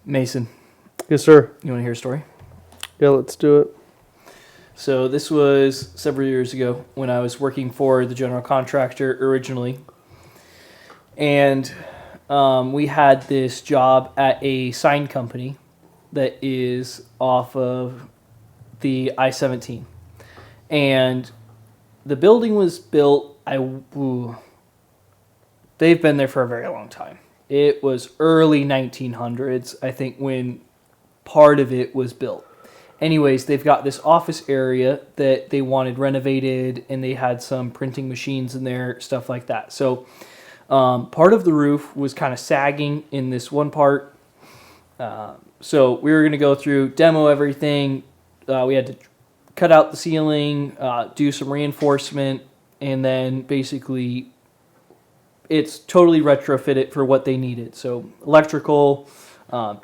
Mason, Yes, sir. you want to hear a story? Yeah, let's do it. So this was several years ago when I was working for the general contractor originally. And we had this job at a sign company that is off of the I-17. And the building was built, they've been there for a very long time. It was early 1900s, I think, when part of it was built. Anyways, they've got this office area that they wanted renovated, and they had some printing machines in there, stuff like that. So part of the roof was kind of sagging in this one part. So we were going to go through, demo everything. We had to cut out the ceiling, do some reinforcement, and then basically it's totally retrofitted for what they needed. So electrical,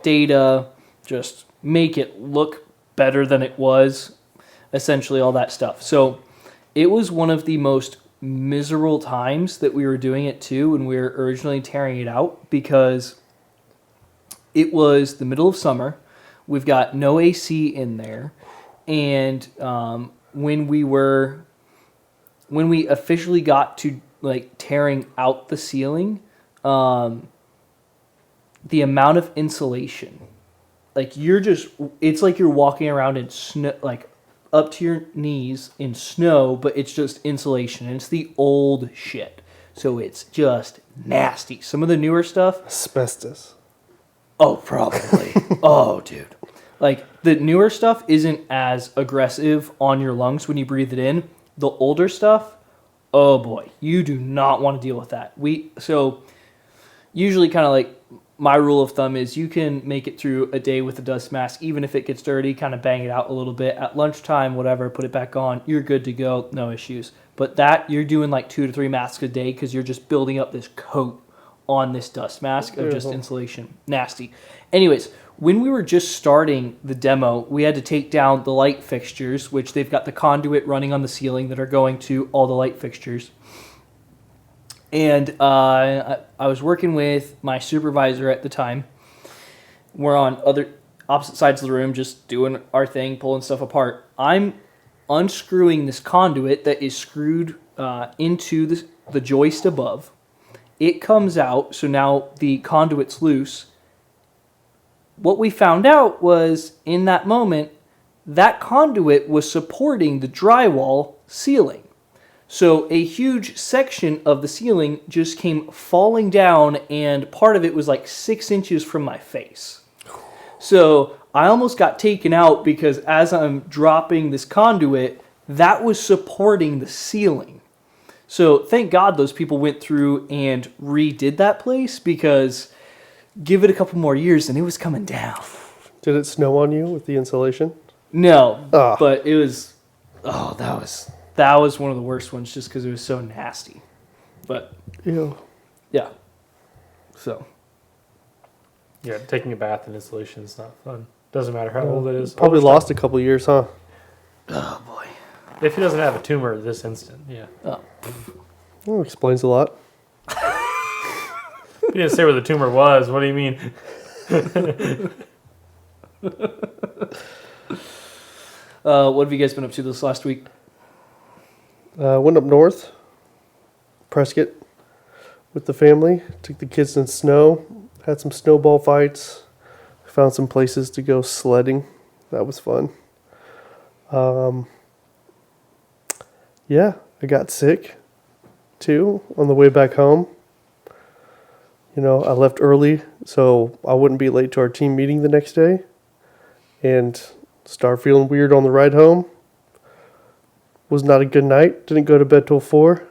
data, just make it look better than it was, essentially all that stuff. So it was one of the most miserable times that we were doing it too when we were originally tearing it out, because it was the middle of summer. We've got no AC in there. And when we officially got to like tearing out the ceiling, the amount of insulation, like it's like you're walking around in snow, like up to your knees in snow, but it's just insulation, and it's the old shit. So it's just nasty. Some of the newer stuff, Asbestos. oh, probably. Oh, dude. Like, the newer stuff isn't as aggressive on your lungs when you breathe it in. The older stuff, oh boy, you do not want to deal with that. So usually kind of like my rule of thumb is you can make it through a day with a dust mask, even if it gets dirty, kind of bang it out a little bit. At lunchtime, whatever, put it back on. You're good to go, no issues. But that, you're doing like 2 to 3 masks a day because you're just building up this coat on this dust mask of just insulation. Nasty. Anyways, when we were just starting the demo, we had to take down the light fixtures, which they've got the conduit running on the ceiling that are going to all the light fixtures. And I was working with my supervisor at the time. We're on opposite sides of the room, just doing our thing, pulling stuff apart. I'm unscrewing this conduit that is screwed into the joist above. It comes out, so now the conduit's loose. What we found out was, in that moment, that conduit was supporting the drywall ceiling. So a huge section of the ceiling just came falling down, and part of it was like 6 inches from my face. So I almost got taken out because as I'm dropping this conduit, that was supporting the ceiling. So thank God those people went through and redid that place, because give it a couple more years and it was coming down. Did it snow on you with the insulation? No, but it was, that was one of the worst ones just because it was so nasty. But, Ew. yeah. So. Yeah, taking a bath in insulation is not fun. Doesn't matter how old it is. Probably lost a couple years, huh? Oh, boy. If he doesn't have a tumor at this instant, yeah. Oh. Well, explains a lot. You didn't say where the tumor was. What do you mean? What have you guys been up to this last week? Went up north, Prescott, with the family. Took the kids in snow. Had some snowball fights. Found some places to go sledding. That was fun. Yeah, I got sick, too, on the way back home. You know, I left early so I wouldn't be late to our team meeting the next day. And started feeling weird on the ride home. Was not a good night. Didn't go to bed till 4.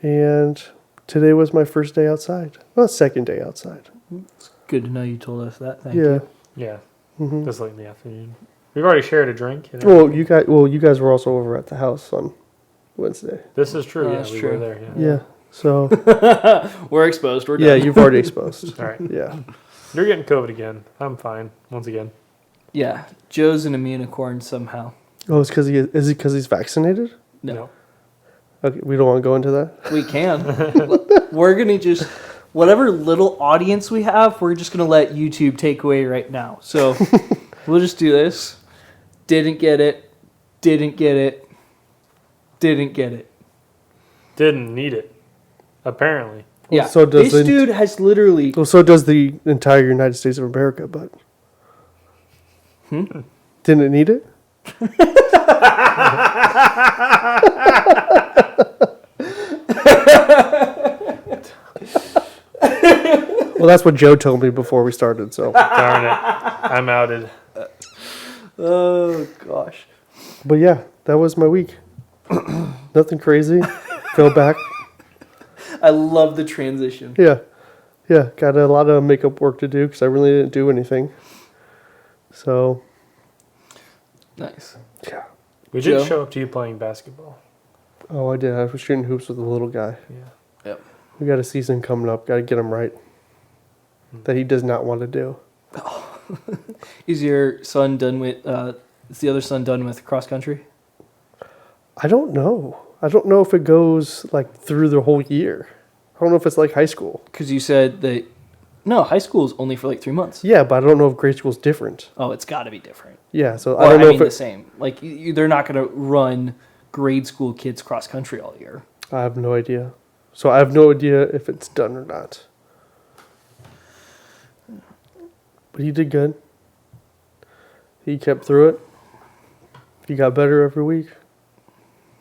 And today was my first day outside. Well, second day outside. It's good to know you told us that. Thank you. Yeah, Mm-hmm. just late in the afternoon. We've already shared a drink. You know? Well, you guys were also over at the house on Wednesday. This is true. That's We true. were there. Yeah. So We're exposed. We're done. yeah, you've already exposed. All right. Yeah. You're getting COVID again. I'm fine. Once again. Yeah. Joe's an immunicorn somehow. Oh, it's because he's vaccinated? No. Okay, we don't want to go into that. We can. We're whatever little audience we have, we're just going to let YouTube take away right now. So we'll just do this. Didn't get it. Didn't get it. Didn't get it. Didn't need it, apparently. Yeah. So does this dude has literally... Well, so does the entire United States of America, but... Didn't need it? Well, that's what Joe told me before we started, so... Darn it. I'm outed. Oh, gosh. But yeah, that was my week. Nothing crazy. Fell back. I love the transition. Yeah. Yeah, got a lot of makeup work to do because I really didn't do anything. So, Nice. yeah. We Joe? did show up to you playing basketball. Oh, I did. I was shooting hoops with a little guy. Yeah. Yep. We got a season coming up. Got to get him right. That he does not want to do. Is your son done with... is the other son done with cross country? I don't know. I don't know if it goes like through the whole year. I don't know if it's like high school. Because you said that... No, high school is only for like 3 months. Yeah, but I don't know if grade school's different. Oh, it's got to be different. Yeah, so Or, I don't know if the it... same. Like, they're not going to run grade school kids cross country all year. I have no idea. So I have no idea if it's done or not. But he did good. He kept through it. He got better every week.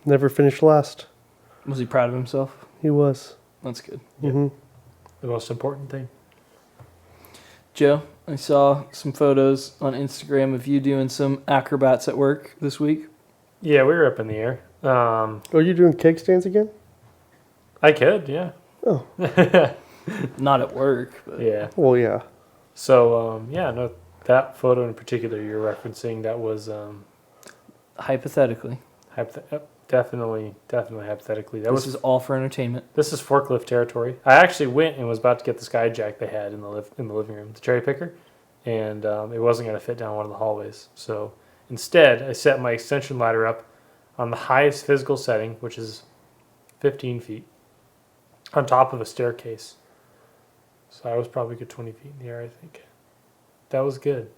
Never finished last. Was he proud of himself? He was. That's good. Yeah. hmm The most important thing. Joe, I saw some photos on Instagram of you doing some acrobats at work this week. Yeah, we were up in the air. Are you doing keg stands again? I could, yeah. Oh. Not at work, but Yeah. Well, yeah. So, yeah, no, that photo in particular you're referencing, that was hypothetically. definitely hypothetically. This is all for entertainment. This is forklift territory. I actually went and was about to get the Skyjack they had in the living room, the cherry picker, and it wasn't going to fit down one of the hallways. So instead, I set my extension ladder up on the highest physical setting, which is 15 feet, on top of a staircase. So I was probably a good 20 feet in the air, I think. That was good.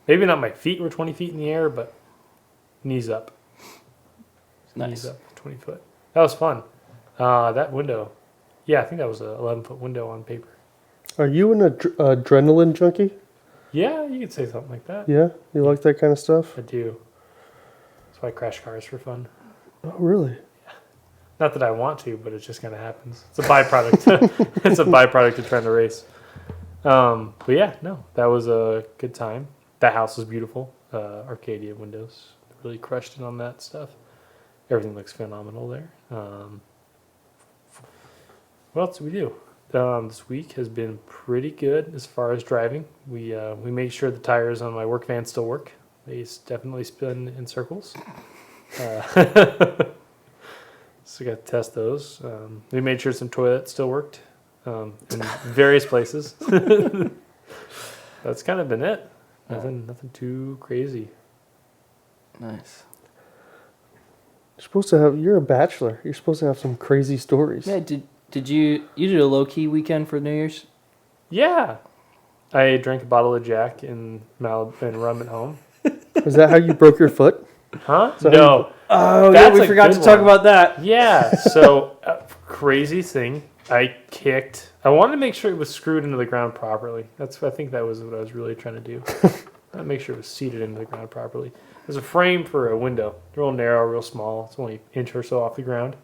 Maybe not my feet were 20 feet in the air, but knees up. Nice. Knees up, 20 foot. That was fun. That window, yeah, I think that was an 11-foot window on paper. Are you an adrenaline junkie? Yeah, you could say something like that. Yeah? You like that kind of stuff? I do. That's why I crash cars for fun. Oh, really? Not that I want to, but it just kind of happens. It's a byproduct. It's a byproduct of trying to race. But yeah, no, that was a good time. That house was beautiful. Arcadia windows really crushed it on that stuff. Everything looks phenomenal there. What else do we do? This week has been pretty good as far as driving. We make sure the tires on my work van still work. They definitely spin in circles. So got to test those. We made sure some toilets still worked in various places. That's kind of been it. Nothing too crazy. Nice. You're a bachelor. You're supposed to have some crazy stories. Yeah, did you did a low-key weekend for New Year's? Yeah. I drank a bottle of Jack and rum at home. Is that how you broke your foot? Huh? So No. Oh, That's yeah, we a forgot to good talk one. about that. Yeah. So, crazy thing. I wanted to make sure it was screwed into the ground properly. I think that was what I was really trying to do. Make sure it was seated into the ground properly. There's a frame for a window. Real narrow, real small. It's only an inch or so off the ground.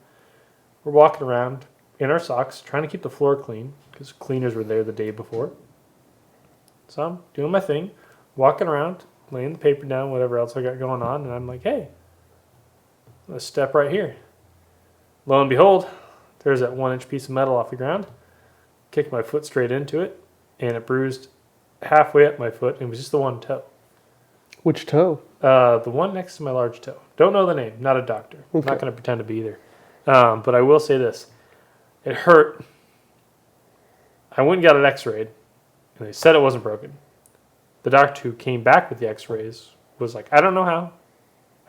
We're walking around in our socks, trying to keep the floor clean, because cleaners were there the day before. So I'm doing my thing, walking around, laying the paper down, whatever else I got going on, and I'm like, hey, let's step right here. Lo and behold, there's that 1-inch piece of metal off the ground. Kicked my foot straight into it, and it bruised halfway up my foot, and it was just the one toe. Which toe? The one next to my large toe. Don't know the name. Not a doctor. Okay. Not going to pretend to be either. But I will say this. It hurt. I went and got it x-rayed, and they said it wasn't broken. The doctor who came back with the x-rays was like, I don't know how.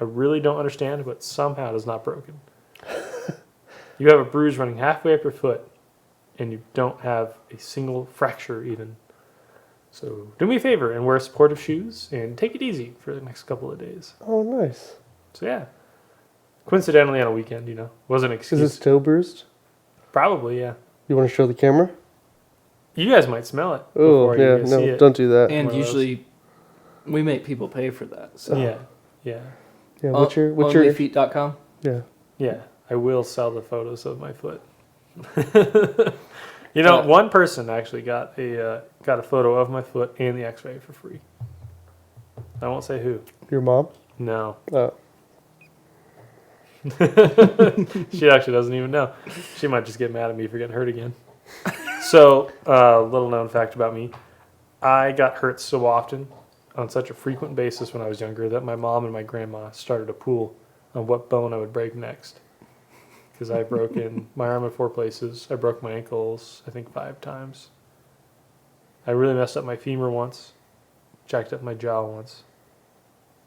I really don't understand, but somehow it is not broken. You have a bruise running halfway up your foot, and you don't have a single fracture even. So do me a favor and wear supportive shoes and take it easy for the next couple of days. Oh, nice. So yeah, coincidentally on a weekend, wasn't an Is excuse. it still bruised? Probably, yeah. You want to show the camera? You guys might smell it. Oh, before you yeah. guys see No, it. don't do that. And One of those. usually, we make people pay for that. So Yeah. Yeah. What's your? onlyfeet.com. Yeah. Yeah. I will sell the photos of my foot. Uh, One person actually got a photo of my foot and the X-ray for free. I won't say who. Your mom? No. Oh. She actually doesn't even know. She might just get mad at me for getting hurt again. So, little known fact about me. I got hurt so often on such a frequent basis when I was younger that my mom and my grandma started a pool on what bone I would break next. Because I broke in my arm in 4 places. I broke my ankles, I think 5 times. I really messed up my femur once. Jacked up my jaw once.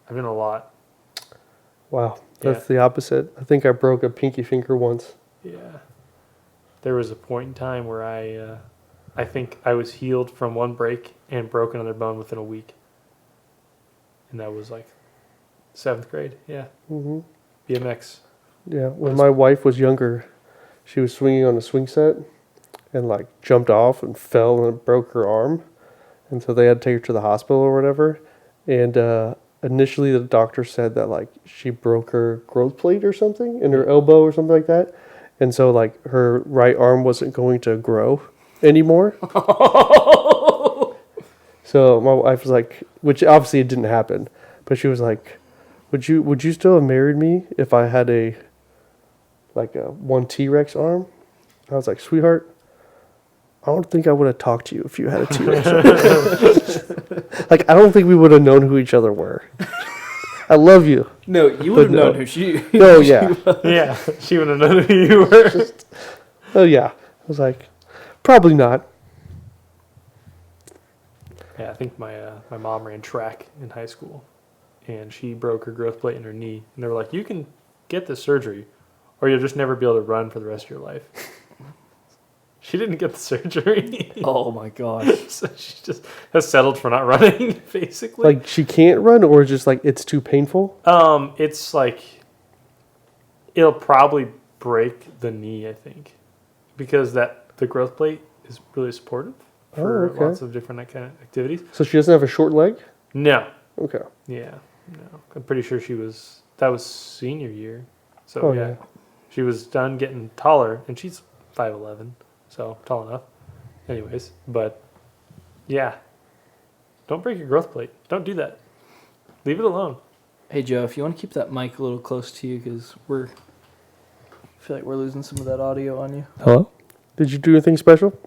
I've done a lot. Wow. That's the opposite. I think I broke a pinky finger once. Yeah. There was a point in time where I think I was healed from one break and broke another bone within a week. And that was like 7th grade. Yeah. Mm-hmm. BMX. Yeah. When my wife was younger, she was swinging on a swing set and like jumped off and fell and broke her arm. And so they had to take her to the hospital or whatever. And initially the doctor said that like she broke her growth plate or something in her elbow or something like that. And so like her right arm wasn't going to grow anymore. So my wife was like, which obviously it didn't happen, but she was like, would you still have married me if I had a one T-Rex arm? I was like, sweetheart, I don't think I would have talked to you if you had a T-Rex arm. Like, I don't think we would have known who each other were. I love you. No, you would have no. known who she. Oh, yeah. Yeah. She would have known who you were. Oh, yeah. I was like, probably not. Yeah, I think my mom ran track in high school, and she broke her growth plate in her knee. And they were like, you can get this surgery, or you'll just never be able to run for the rest of your life. She didn't get the surgery. Oh my gosh. So she just has settled for not running, basically. Like, she can't run, or just like it's too painful? It's like it'll probably break the knee, I think, because the growth plate is really supportive for lots of different kind of activities. So she doesn't have a short leg? No. Okay. Yeah. No. I'm pretty sure that was senior year. So yeah. She was done getting taller, and she's 5'11", so tall enough. Anyways, but yeah. Don't break your growth plate. Don't do that. Leave it alone. Hey Joe, if you want to keep that mic a little close to you, because I feel like we're losing some of that audio on you. Hello? Did you do anything special?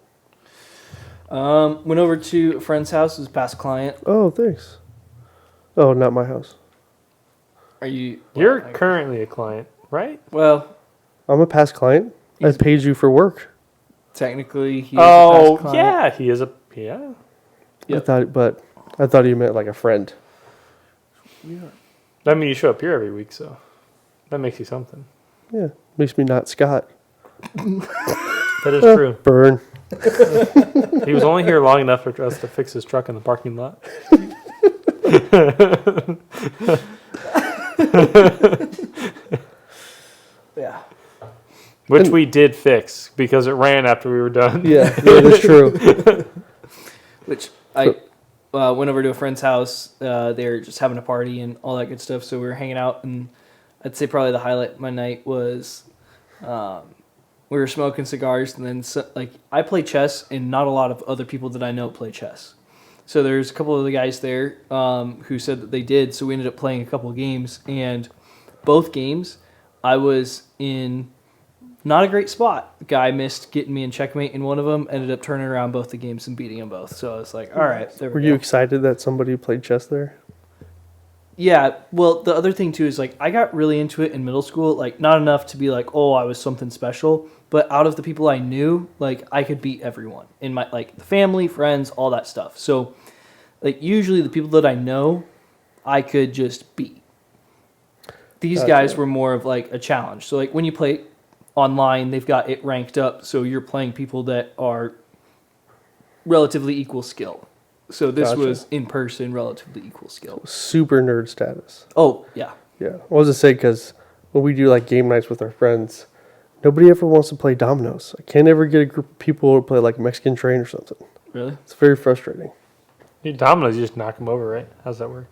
Went over to a friend's house, his past client. Oh, thanks. Oh, not my house. Are you? You're currently a client, right? Well, I'm a past client. I paid you for work. technically, he is a past client. Yeah, he is yeah. Yep. I thought you meant like a friend. I mean, you show up here every week, so that makes you something. Yeah, makes me not Scott. That is true. Burn. He was only here long enough for us to fix his truck in the parking lot. Yeah. Which we did fix because it ran after we were done. Yeah, that's true. Which I went over to a friend's house. They were just having a party and all that good stuff. So we were hanging out, and I'd say probably the highlight of my night was we were smoking cigars, and then I play chess, and not a lot of other people that I know play chess. So there's a couple of the guys there who said that they did. So we ended up playing a couple of games, and both games I was in not a great spot. The guy missed getting me in checkmate in one of them, ended up turning around both the games and beating them both. So I was like, all right, there we go. Were you excited that somebody played chess there? Yeah, well, the other thing too is like I got really into it in middle school, like not enough to be like, oh, I was something special, but out of the people I knew, like I could beat everyone in my like the family, friends, all that stuff. So like usually the people that I know, I could just beat. These guys were more of like a challenge. So like when you play online, they've got it ranked up, so you're playing people that are relatively equal skill. So this Gotcha. was in person, relatively equal skill. Super nerd status. Oh, yeah. Yeah. I was to say, because when we do like game nights with our friends, nobody ever wants to play dominoes. I can't ever get a group of people to play like Mexican Train or something. Really? It's very frustrating. Dominoes, you just knock them over, right? How's that work?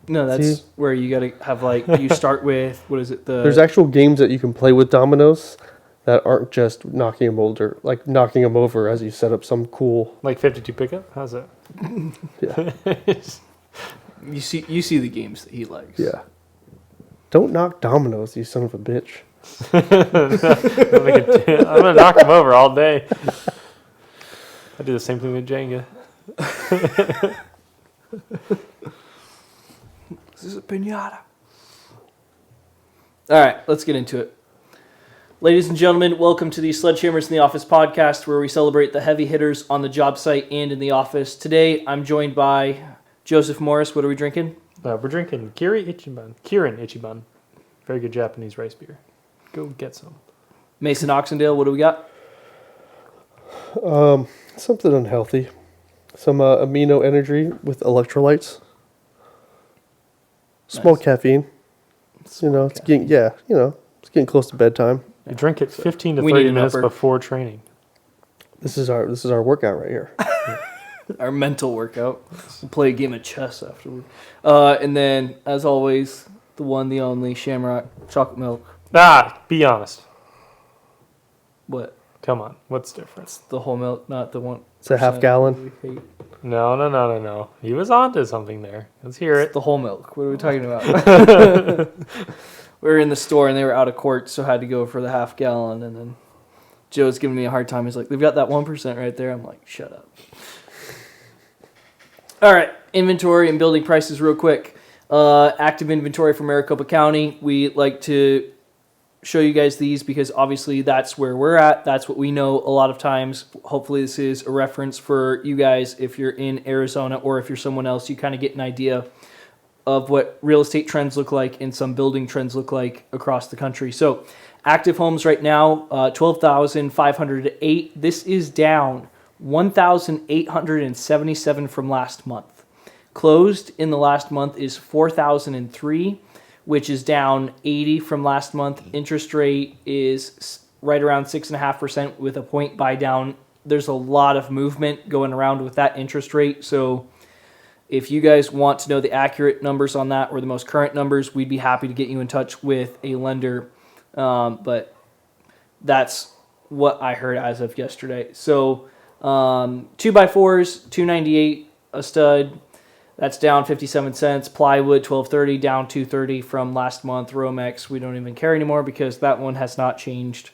No, that's See? where you got to have, like, you start with, what is it? There's actual games that you can play with dominoes that aren't just knocking them over as you set up some cool. Like 52 pickup? How's that? Yeah. You see the games that he likes. Yeah. Don't knock dominoes, you son of a bitch. I'm gonna knock them over all day. I do the same thing with Jenga. This is a pinata. All right, let's get into it. Ladies and gentlemen, welcome to the Sledgehammers in the Office podcast, where we celebrate the heavy hitters on the job site and in the office. Today, I'm joined by Joseph Morris. What are we drinking? We're drinking Kirin Ichiban. Very good Japanese rice beer. Go get some. MasonOxendale. What do we got? Something unhealthy. Some amino energy with electrolytes. Small Nice. Caffeine. It's getting close to bedtime. You drink it 15 to We 30 need an minutes upper. before training. This is our workout right here. Our mental workout. We'll play a game of chess afterward. And then, as always, the one, the only, Shamrock chocolate milk. Be honest. What? Come on. What's different? It's the whole milk, not the one. It's a half gallon. No. He was onto something there. Let's hear It's it. the whole milk. What are we talking about? We were in the store and they were out of quart, so I had to go for the half gallon. And then Joe's giving me a hard time. He's like, "They've got that 1% right there." I'm like, "Shut up." All right, inventory and building prices real quick. Active inventory for Maricopa County. We like to show you guys these because obviously that's where we're at. That's what we know a lot of times. Hopefully this is a reference for you guys if you're in Arizona or if you're someone else. You kind of get an idea of what real estate trends look like and some building trends look like across the country. So active homes right now, 12,508. This is down 1,877 from last month. Closed in the last month is 4,003, which is down 80 from last month. Interest rate is right around 6.5% with a point buy down. There's a lot of movement going around with that interest rate. So if you guys want to know the accurate numbers on that or the most current numbers, we'd be happy to get you in touch with a lender. But that's what I heard as of yesterday. So 2x4s, $298 a stud. That's down 57 cents. Plywood, $12.30, down $2.30 from last month. Romex, we don't even care anymore because that one has not changed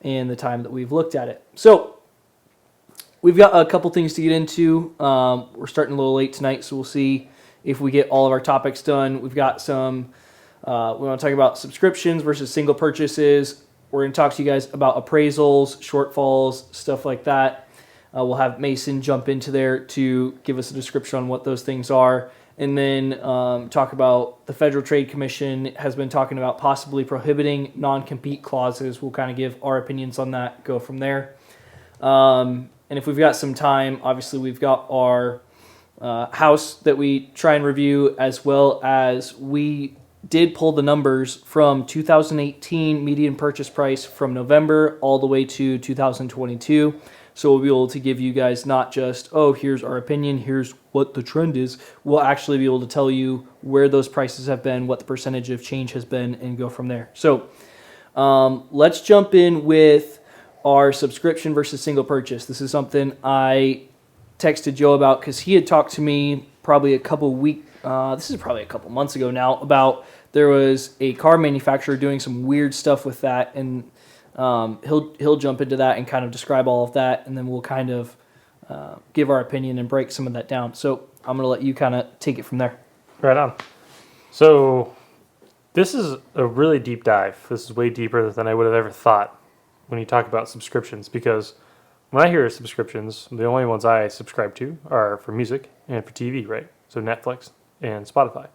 in the time that we've looked at it. So we've got a couple things to get into. We're starting a little late tonight, so we'll see if we get all of our topics done. We've got some, we want to talk about subscriptions versus single purchases. We're going to talk to you guys about appraisals, shortfalls, stuff like that. We'll have Mason jump into there to give us a description on what those things are. And then talk about the Federal Trade Commission has been talking about possibly prohibiting non-compete clauses. We'll kind of give our opinions on that, go from there. And if we've got some time, obviously we've got our house that we try and review, as well as we did pull the numbers from 2018 median purchase price from November all the way to 2022. So we'll be able to give you guys not just, oh, here's our opinion, here's what the trend is. We'll actually be able to tell you where those prices have been, what the percentage of change has been, and go from there. So let's jump in with our subscription versus single purchase. This is something I texted Joe about because he had talked to me probably a couple months ago now, about there was a car manufacturer doing some weird stuff with that, and he'll jump into that and kind of describe all of that, and then we'll kind of give our opinion and break some of that down. So I'm going to let you kind of take it from there. Right on. So this is a really deep dive. This is way deeper than I would have ever thought when you talk about subscriptions, because when I hear subscriptions, the only ones I subscribe to are for music and for TV, right? So Netflix and Spotify.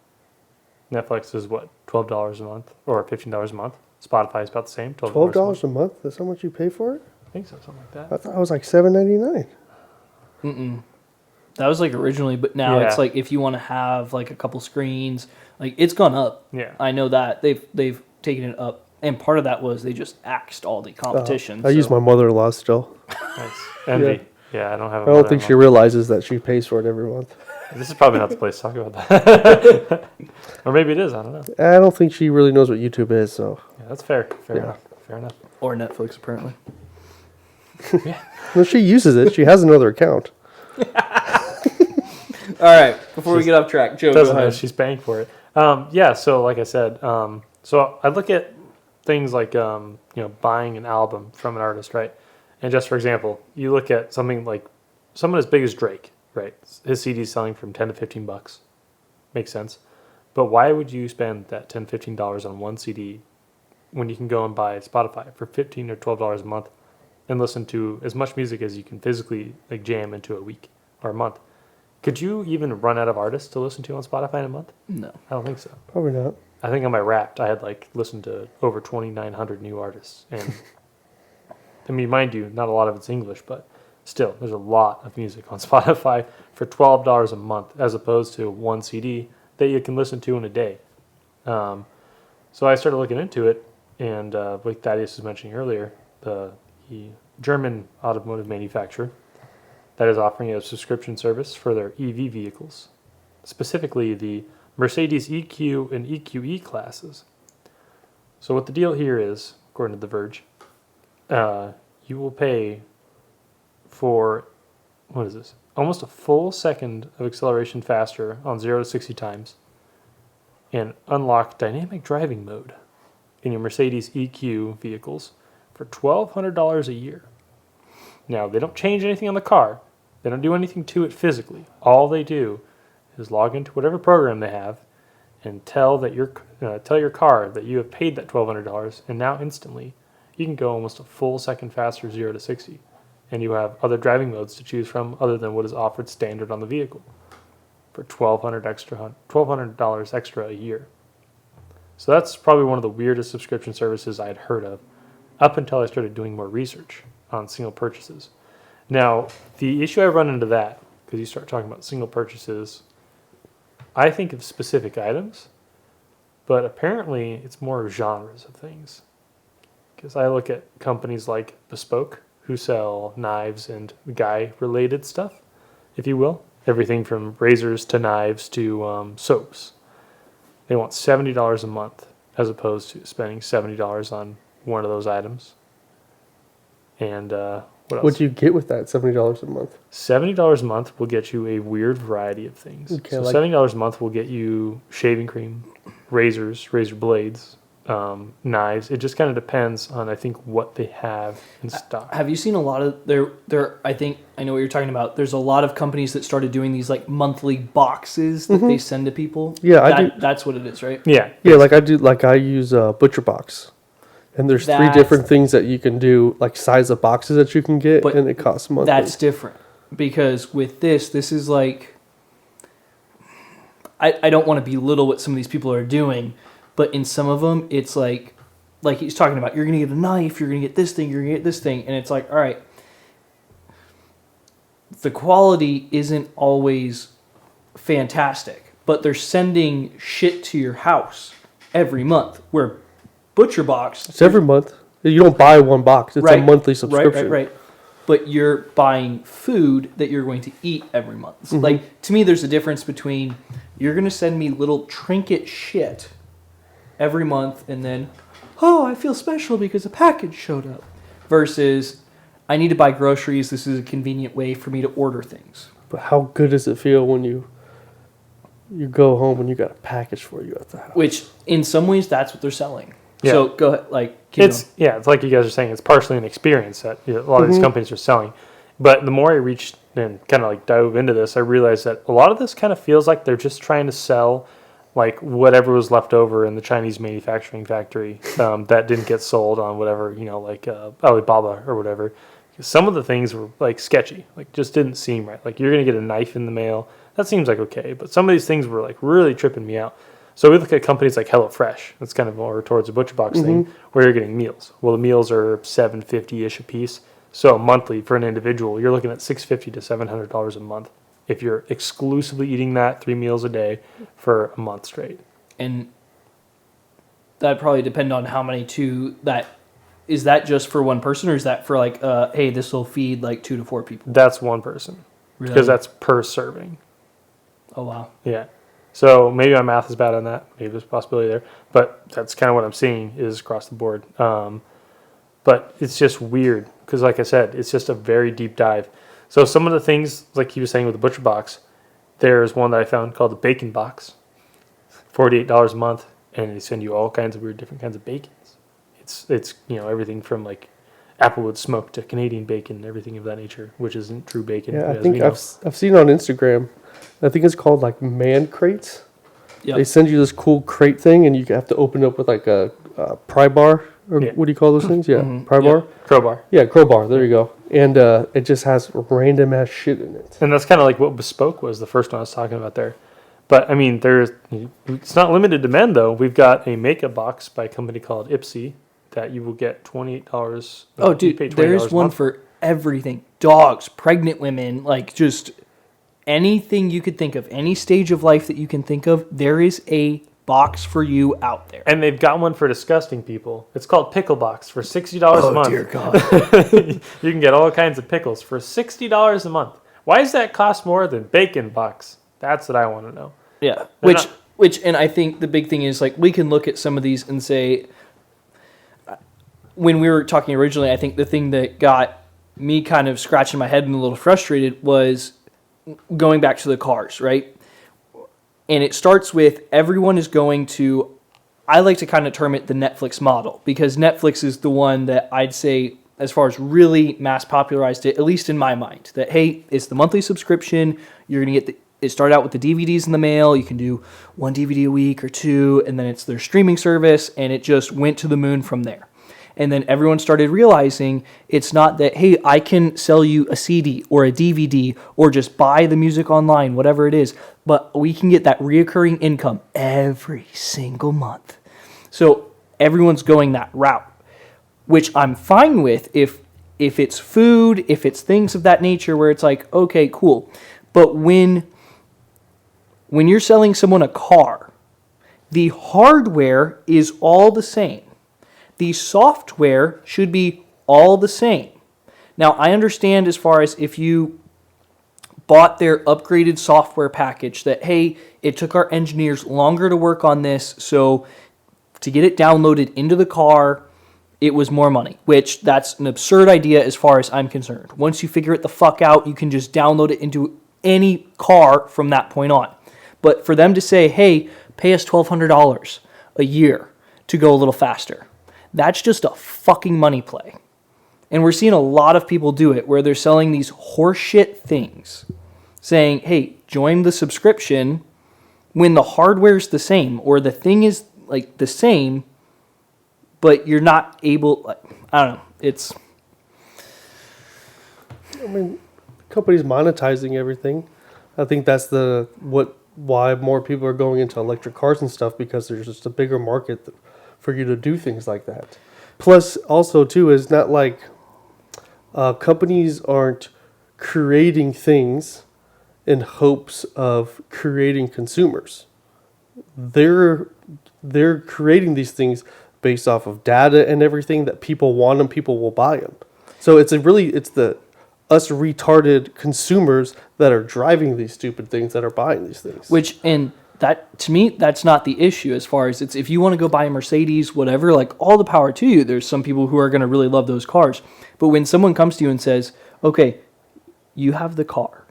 Netflix is what, $12 a month or $15 a month? Spotify is about the same. $12 a month? That's how much you pay for it? I think so, something like I that. thought it was like $7.99. That was like originally, but now it's Yeah. like if you want to have like a couple screens, like it's gone up. Yeah. I know that they've taken it up, and part of that was they just axed all the competition. I use my mother-in-law still. Nice. Envy. Yeah, I don't have. I don't think she realizes that she pays for it every month. This is probably not the place to talk about that. Or maybe it is. I don't know. I don't think she really knows what YouTube is, so. Yeah, that's fair. Fair Yeah. enough. Fair enough. or Netflix apparently. No, she uses it. She has another account. All right, before we get off track, Joe, go Doesn't know ahead. she's paying for it. Yeah. So like I said, so I look at things like buying an album from an artist, right? And just for example, you look at something like someone as big as Drake, right? His CD's selling from $10 to $15. Makes sense. But why would you spend that $10, $15 on one CD when you can go and buy Spotify for $15 or $12 a month and listen to as much music as you can physically like jam into a week or a month? Could you even run out of artists to listen to on Spotify in a month? No. I don't think so. Probably not. I think on my Wrapped, I had like listened to over 2,900 new artists, and I mean, mind you, not a lot of it's English, but still, there's a lot of music on Spotify for $12 a month, as opposed to one CD that you can listen to in a day. So I started looking into it, and like Thaddeus was mentioning earlier, the German automotive manufacturer that is offering a subscription service for their EV vehicles, specifically the Mercedes EQ and EQE classes. So what the deal here is, according to The Verge, you will pay for, what is this? Almost a full second of acceleration faster on 0 to 60 times, and unlock dynamic driving mode in your Mercedes EQ vehicles for $1,200 a year. Now, they don't change anything on the car. They don't do anything to it physically. All they do is log into whatever program they have and tell your car that you have paid that $1,200, and now instantly you can go almost a full second faster 0 to 60. And you have other driving modes to choose from other than what is offered standard on the vehicle for $1,200 extra a year. So that's probably one of the weirdest subscription services I had heard of up until I started doing more research on single purchases. Now, the issue I run into that, because you start talking about single purchases, I think of specific items, but apparently it's more genres of things. Because I look at companies like Bespoke, who sell knives and guy-related stuff, if you will. Everything from razors to knives to soaps. They want $70 a month as opposed to spending $70 on one of those items. And what else? What'd you get with that $70 a month? $70 a month will get you a weird variety of things. Okay, So like- $70 a month will get you shaving cream, razors, razor blades, knives. It just kind of depends on, I think, what they have in stock. Have you seen a lot of there? I think I know what you're talking about. There's a lot of companies that started doing these like monthly boxes that they send to people. Yeah, I do. That's what it is, right? Yeah. Yeah, like I use ButcherBox. And there's three That's- different things that you can do, like size of boxes that you can get, But and it costs monthly. That's different because with this is like I don't want to belittle what some of these people are doing, but in some of them it's like he's talking about, you're gonna get a knife, you're gonna get this thing, you're gonna get this thing, and it's like, all right, the quality isn't always fantastic, but they're sending shit to your house every month. Where ButcherBox, It's every month. You don't buy one box. It's a monthly subscription. Right. But you're buying food that you're going to eat every month. So, like, to me, there's a difference between you're going to send me little trinket shit every month and then, oh, I feel special because a package showed up, versus I need to buy groceries. This is a convenient way for me to order things. But how good does it feel when you go home and you got a package for you at the house? Which, in some ways, that's what they're selling. Yeah. So go ahead, keep It's like you guys are saying, it's partially an experience that a lot of these companies are selling. But the more I reached and kind of like dove into this, I realized that a lot of this kind of feels like they're just trying to sell like whatever was left over in the Chinese manufacturing factory that didn't get sold on whatever, like Alibaba or whatever. Some of the things were like sketchy, like just didn't seem right. Like you're going to get a knife in the mail. That seems like okay. But some of these things were like really tripping me out. So we look at companies like HelloFresh. That's kind of more towards the butcher box thing, where you're getting meals. Well, the meals are $7.50-ish a piece. So monthly for an individual, you're looking at $650 to $700 a month if you're exclusively eating that 3 meals a day for a month straight. And that probably depend on how many that is that just for one person, or is that for like hey, this will feed like 2 to 4 people? That's one person. Really? Because that's per serving. Oh wow. Yeah. So maybe my math is bad on that. Maybe there's a possibility there. But that's kind of what I'm seeing is across the board. But it's just weird because, like I said, it's just a very deep dive. So some of the things, like he was saying with the butcher box, there's one that I found called the bacon box, $48 a month, and they send you all kinds of weird different kinds of bacons. It's everything from like applewood smoked to Canadian bacon, everything of that nature, which isn't true bacon. Yeah, I think I've seen on Instagram. I think it's called like man crates. Yep. They send you this cool crate thing, and you have to open it up with like a pry bar, or what do you call those things? Yeah, pry bar. Crowbar. Yeah, crowbar. There you go. And it just has random ass shit in it. And that's kind of like what Bespoke was, the first one I was talking about there. But I mean, it's not limited to men though. We've got a makeup box by a company called Ipsy that you will get $28. Oh, dude, there's one for everything: dogs, pregnant women, like just anything you could think of, any stage of life that you can think of. There is a box for you out there. And they've got one for disgusting people. It's called Pickle Box for $60 a month. Oh dear God! You can get all kinds of pickles for $60 a month. Why does that cost more than Bacon Box? That's what I want to know. Yeah, which, and I think the big thing is like we can look at some of these and say, when we were talking originally, I think the thing that got me kind of scratching my head and a little frustrated was going back to the cars, right? And it starts with everyone is going to, I like to kind of term it the Netflix model, because Netflix is the one that I'd say, as far as really mass popularized it, at least in my mind, that, hey, it's the monthly subscription. You're going to get it started out with the DVDs in the mail. You can do 1 DVD a week or 2, and then it's their streaming service, and it just went to the moon from there. And then everyone started realizing it's not that, hey, I can sell you a CD or a DVD or just buy the music online, whatever it is, but we can get that reoccurring income every single month. So everyone's going that route, which I'm fine with if it's food, if it's things of that nature where it's like, okay, cool. But when you're selling someone a car, the hardware is all the same. The software should be all the same. Now, I understand as far as if you bought their upgraded software package that, hey, it took our engineers longer to work on this, so to get it downloaded into the car, it was more money, which that's an absurd idea as far as I'm concerned. Once you figure it the fuck out, you can just download it into any car from that point on. But for them to say, hey, pay us $1,200 a year to go a little faster, that's just a fucking money play. And we're seeing a lot of people do it where they're selling these horseshit things saying, hey, join the subscription when the hardware's the same or the thing is like the same, but you're not able, I don't know, I mean, companies monetizing everything. I think that's why more people are going into electric cars and stuff, because there's just a bigger market for you to do things like that. Plus, also, too, is not like companies aren't creating things in hopes of creating consumers. They're creating these things based off of data and everything that people want them, people will buy them. So it's the us retarded consumers that are driving these stupid things, that are buying these things. Which, and that, to me, that's not the issue as far as it's, if you want to go buy a Mercedes, whatever, like all the power to you. There's some people who are going to really love those cars. But when someone comes to you and says, okay, you have the car.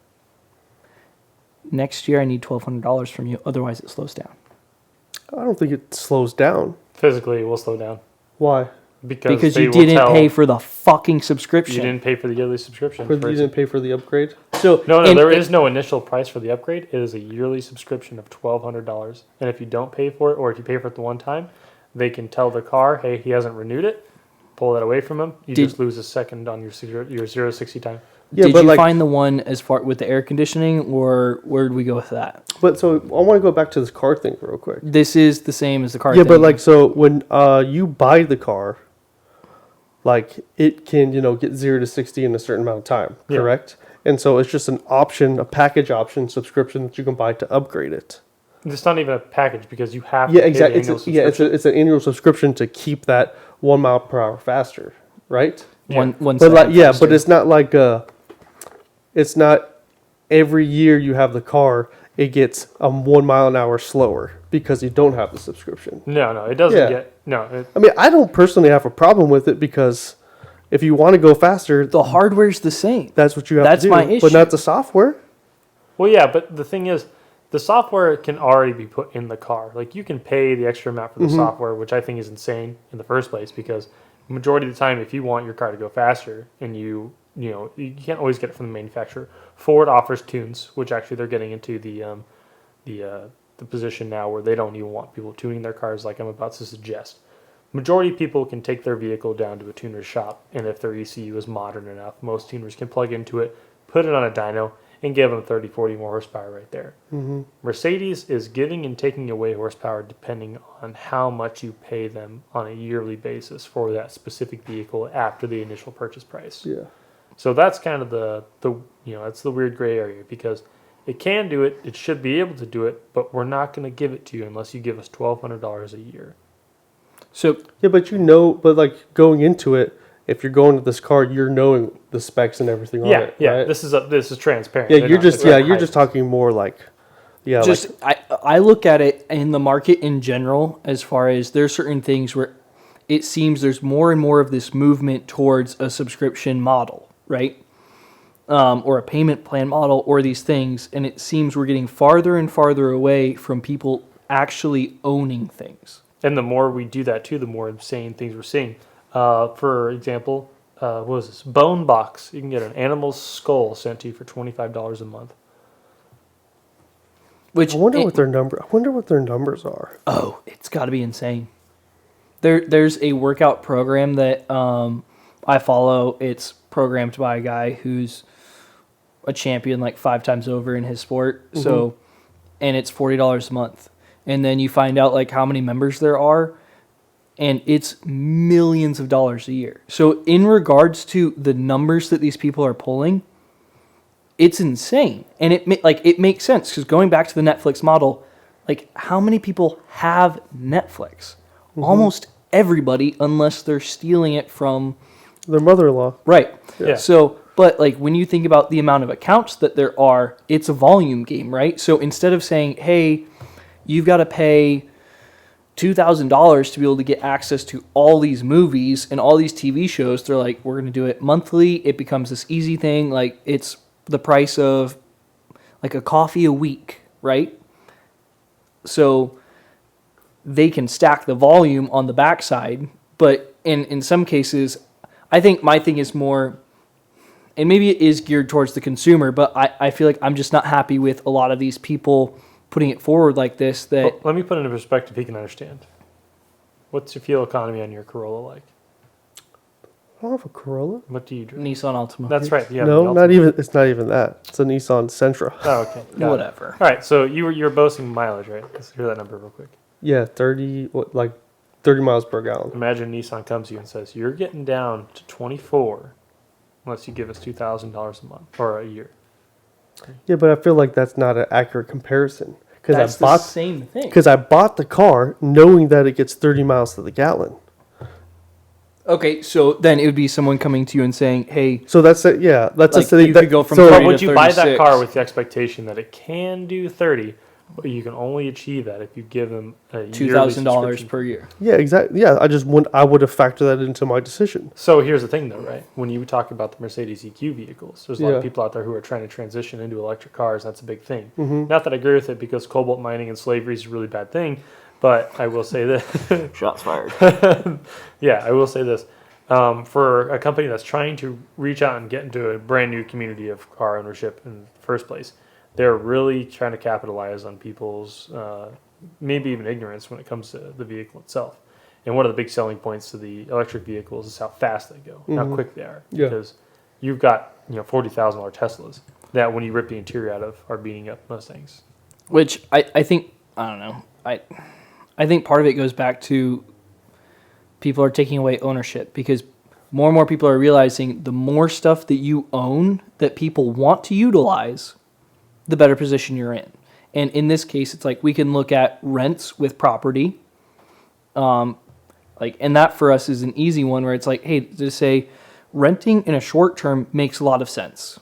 Next year I need $1,200 from you. Otherwise it slows down. I don't think it slows down. Physically, it will slow down. Why? Because you didn't pay for the fucking subscription. You didn't pay for the yearly subscription. You didn't pay for the upgrade? So No, there is no initial price for the upgrade. It is a yearly subscription of $1,200. And if you don't pay for it, or if you pay for it the one time, they can tell the car, hey, he hasn't renewed it. Pull that away from him. You just lose a second on your 0 to 60 time. Yeah, Did but you like, find the one as far with the air conditioning, or where did we go with that? but so I want to go back to this car thing real quick. This is the same as the car. Yeah, thing. but like, so when you buy the car, like it can, get 0 to 60 in a certain amount of time, Yeah. correct? And so it's just an option, a package option subscription that you can buy to upgrade it. It's not even a package because you have to Yeah, pay exactly. the annual It's an annual subscription to keep that 1 mile per hour faster, right? one But second like, yeah, faster. but it's not like it's not every year you have the car, it gets 1 mile an hour slower because you don't have the subscription. No, it doesn't Yeah. get no. I mean, I don't personally have a problem with it because if you want to go faster, the hardware's the same. that's what you have That's to do. my But issue. not the software. Well, yeah, but the thing is, the software can already be put in the car. Like you can pay the extra amount for the software, which I think is insane in the first place because majority of the time, if you want your car to go faster and you can't always get it from the manufacturer. Ford offers tunes, which actually they're getting into the position now where they don't even want people tuning their cars like I'm about to suggest. Majority of people can take their vehicle down to a tuner's shop, and if their ECU is modern enough, most tuners can plug into it, put it on a dyno, and give them 30, 40 more horsepower right there. Mm-hmm. Mercedes is giving and taking away horsepower depending on how much you pay them on a yearly basis for that specific vehicle after the initial purchase price. Yeah. So that's kind of that's the weird gray area because it can do it, it should be able to do it, but we're not going to give it to you unless you give us $1,200 a year. So Yeah, but like going into it, if you're going to this car, you're knowing the specs and everything on it. Yeah. Right? This is transparent. Yeah, They're you're not- just it's not you're just hyped. talking more like just I look at it in the market in general as far as there's certain things where it seems there's more and more of this movement towards a subscription model, right? Or a payment plan model or these things, and it seems we're getting farther and farther away from people actually owning things. And the more we do that too, the more insane things we're seeing. For example, what was this? Bone Box. You can get an animal's skull sent to you for $25 a month. Which I wonder what their numbers are. Oh, it's got to be insane. There's a workout program that I follow. It's programmed by a guy who's a champion like 5 times over in his sport. Mm-hmm. So, and it's $40 a month. And then you find out like how many members there are, and it's millions of dollars a year. So in regards to the numbers that these people are pulling, it's insane. And it makes sense because going back to the Netflix model, like how many people have Netflix? Mm-hmm. Almost everybody, unless they're stealing it from Their mother-in-law. right. Yeah. So, but like when you think about the amount of accounts that there are, it's a volume game, right? So instead of saying, "Hey, you've got to pay $2,000 to be able to get access to all these movies and all these TV shows," they're like, "We're going to do it monthly." It becomes this easy thing. Like it's the price of like a coffee a week, right? So they can stack the volume on the backside, but in some cases, I think my thing is more, and maybe it is geared towards the consumer, but I feel like I'm just not happy with a lot of these people putting it forward like this. That Well, let me put it into perspective he can understand. What's your fuel economy on your Corolla like? I don't have a Corolla. What do you drive? Nissan Altima, That's right. You have No, the not Altima. even. It's not even that. It's a Nissan Sentra. Oh, okay. Got it. whatever. All right. So you're boasting mileage, right? Let's hear that number real quick. Yeah, 30 miles per gallon. Imagine Nissan comes to you and says, "You're getting down to 24 unless you give us $2,000 a month or a year." Yeah, but I feel like that's not an accurate comparison because That's the same thing. I bought the car knowing that it gets 30 miles to the gallon. Okay, so then it would be someone coming to you and saying, "Hey, So that's it. Yeah, that's Like, the thing. you could go from so, 30 But to would you buy that 36. car with the expectation that it can do 30, but you can only achieve that if you give them a $2,000 $2,000 per year." yeah, exactly. Yeah, I would have factored that into my decision. So here's the thing, though, right? When you talk about the Mercedes EQ vehicles, there's a lot Yeah. of people out there who are trying to transition into electric cars. That's a big thing. Mm-hmm. Not that I agree with it because cobalt mining and slavery is a really bad thing, but I will say this. Shots fired. Yeah, I will say this. For a company that's trying to reach out and get into a brand new community of car ownership in the first place, they're really trying to capitalize on people's maybe even ignorance when it comes to the vehicle itself. And one of the big selling points to the electric vehicles is how fast they go, how quick they are. Yeah. Because you've got $40,000 Teslas that when you rip the interior out of are beating up Mustangs. Which I think, I don't know. I think part of it goes back to people are taking away ownership because more and more people are realizing the more stuff that you own that people want to utilize, the better position you're in. And in this case, it's like we can look at rents with property. And that for us is an easy one where it's like, hey, to say renting in a short term makes a lot of sense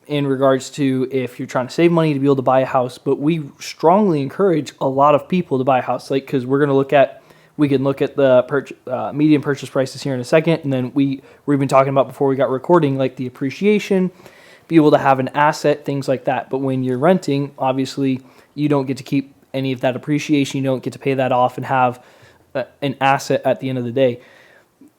in regards to if you're trying to save money to be able to buy a house. But we strongly encourage a lot of people to buy a house, like, because we're going to we can look at the median purchase prices here in a second. And then we've been talking about before we got recording, like the appreciation, be able to have an asset, things like that. But when you're renting, obviously you don't get to keep any of that appreciation. You don't get to pay that off and have an asset at the end of the day.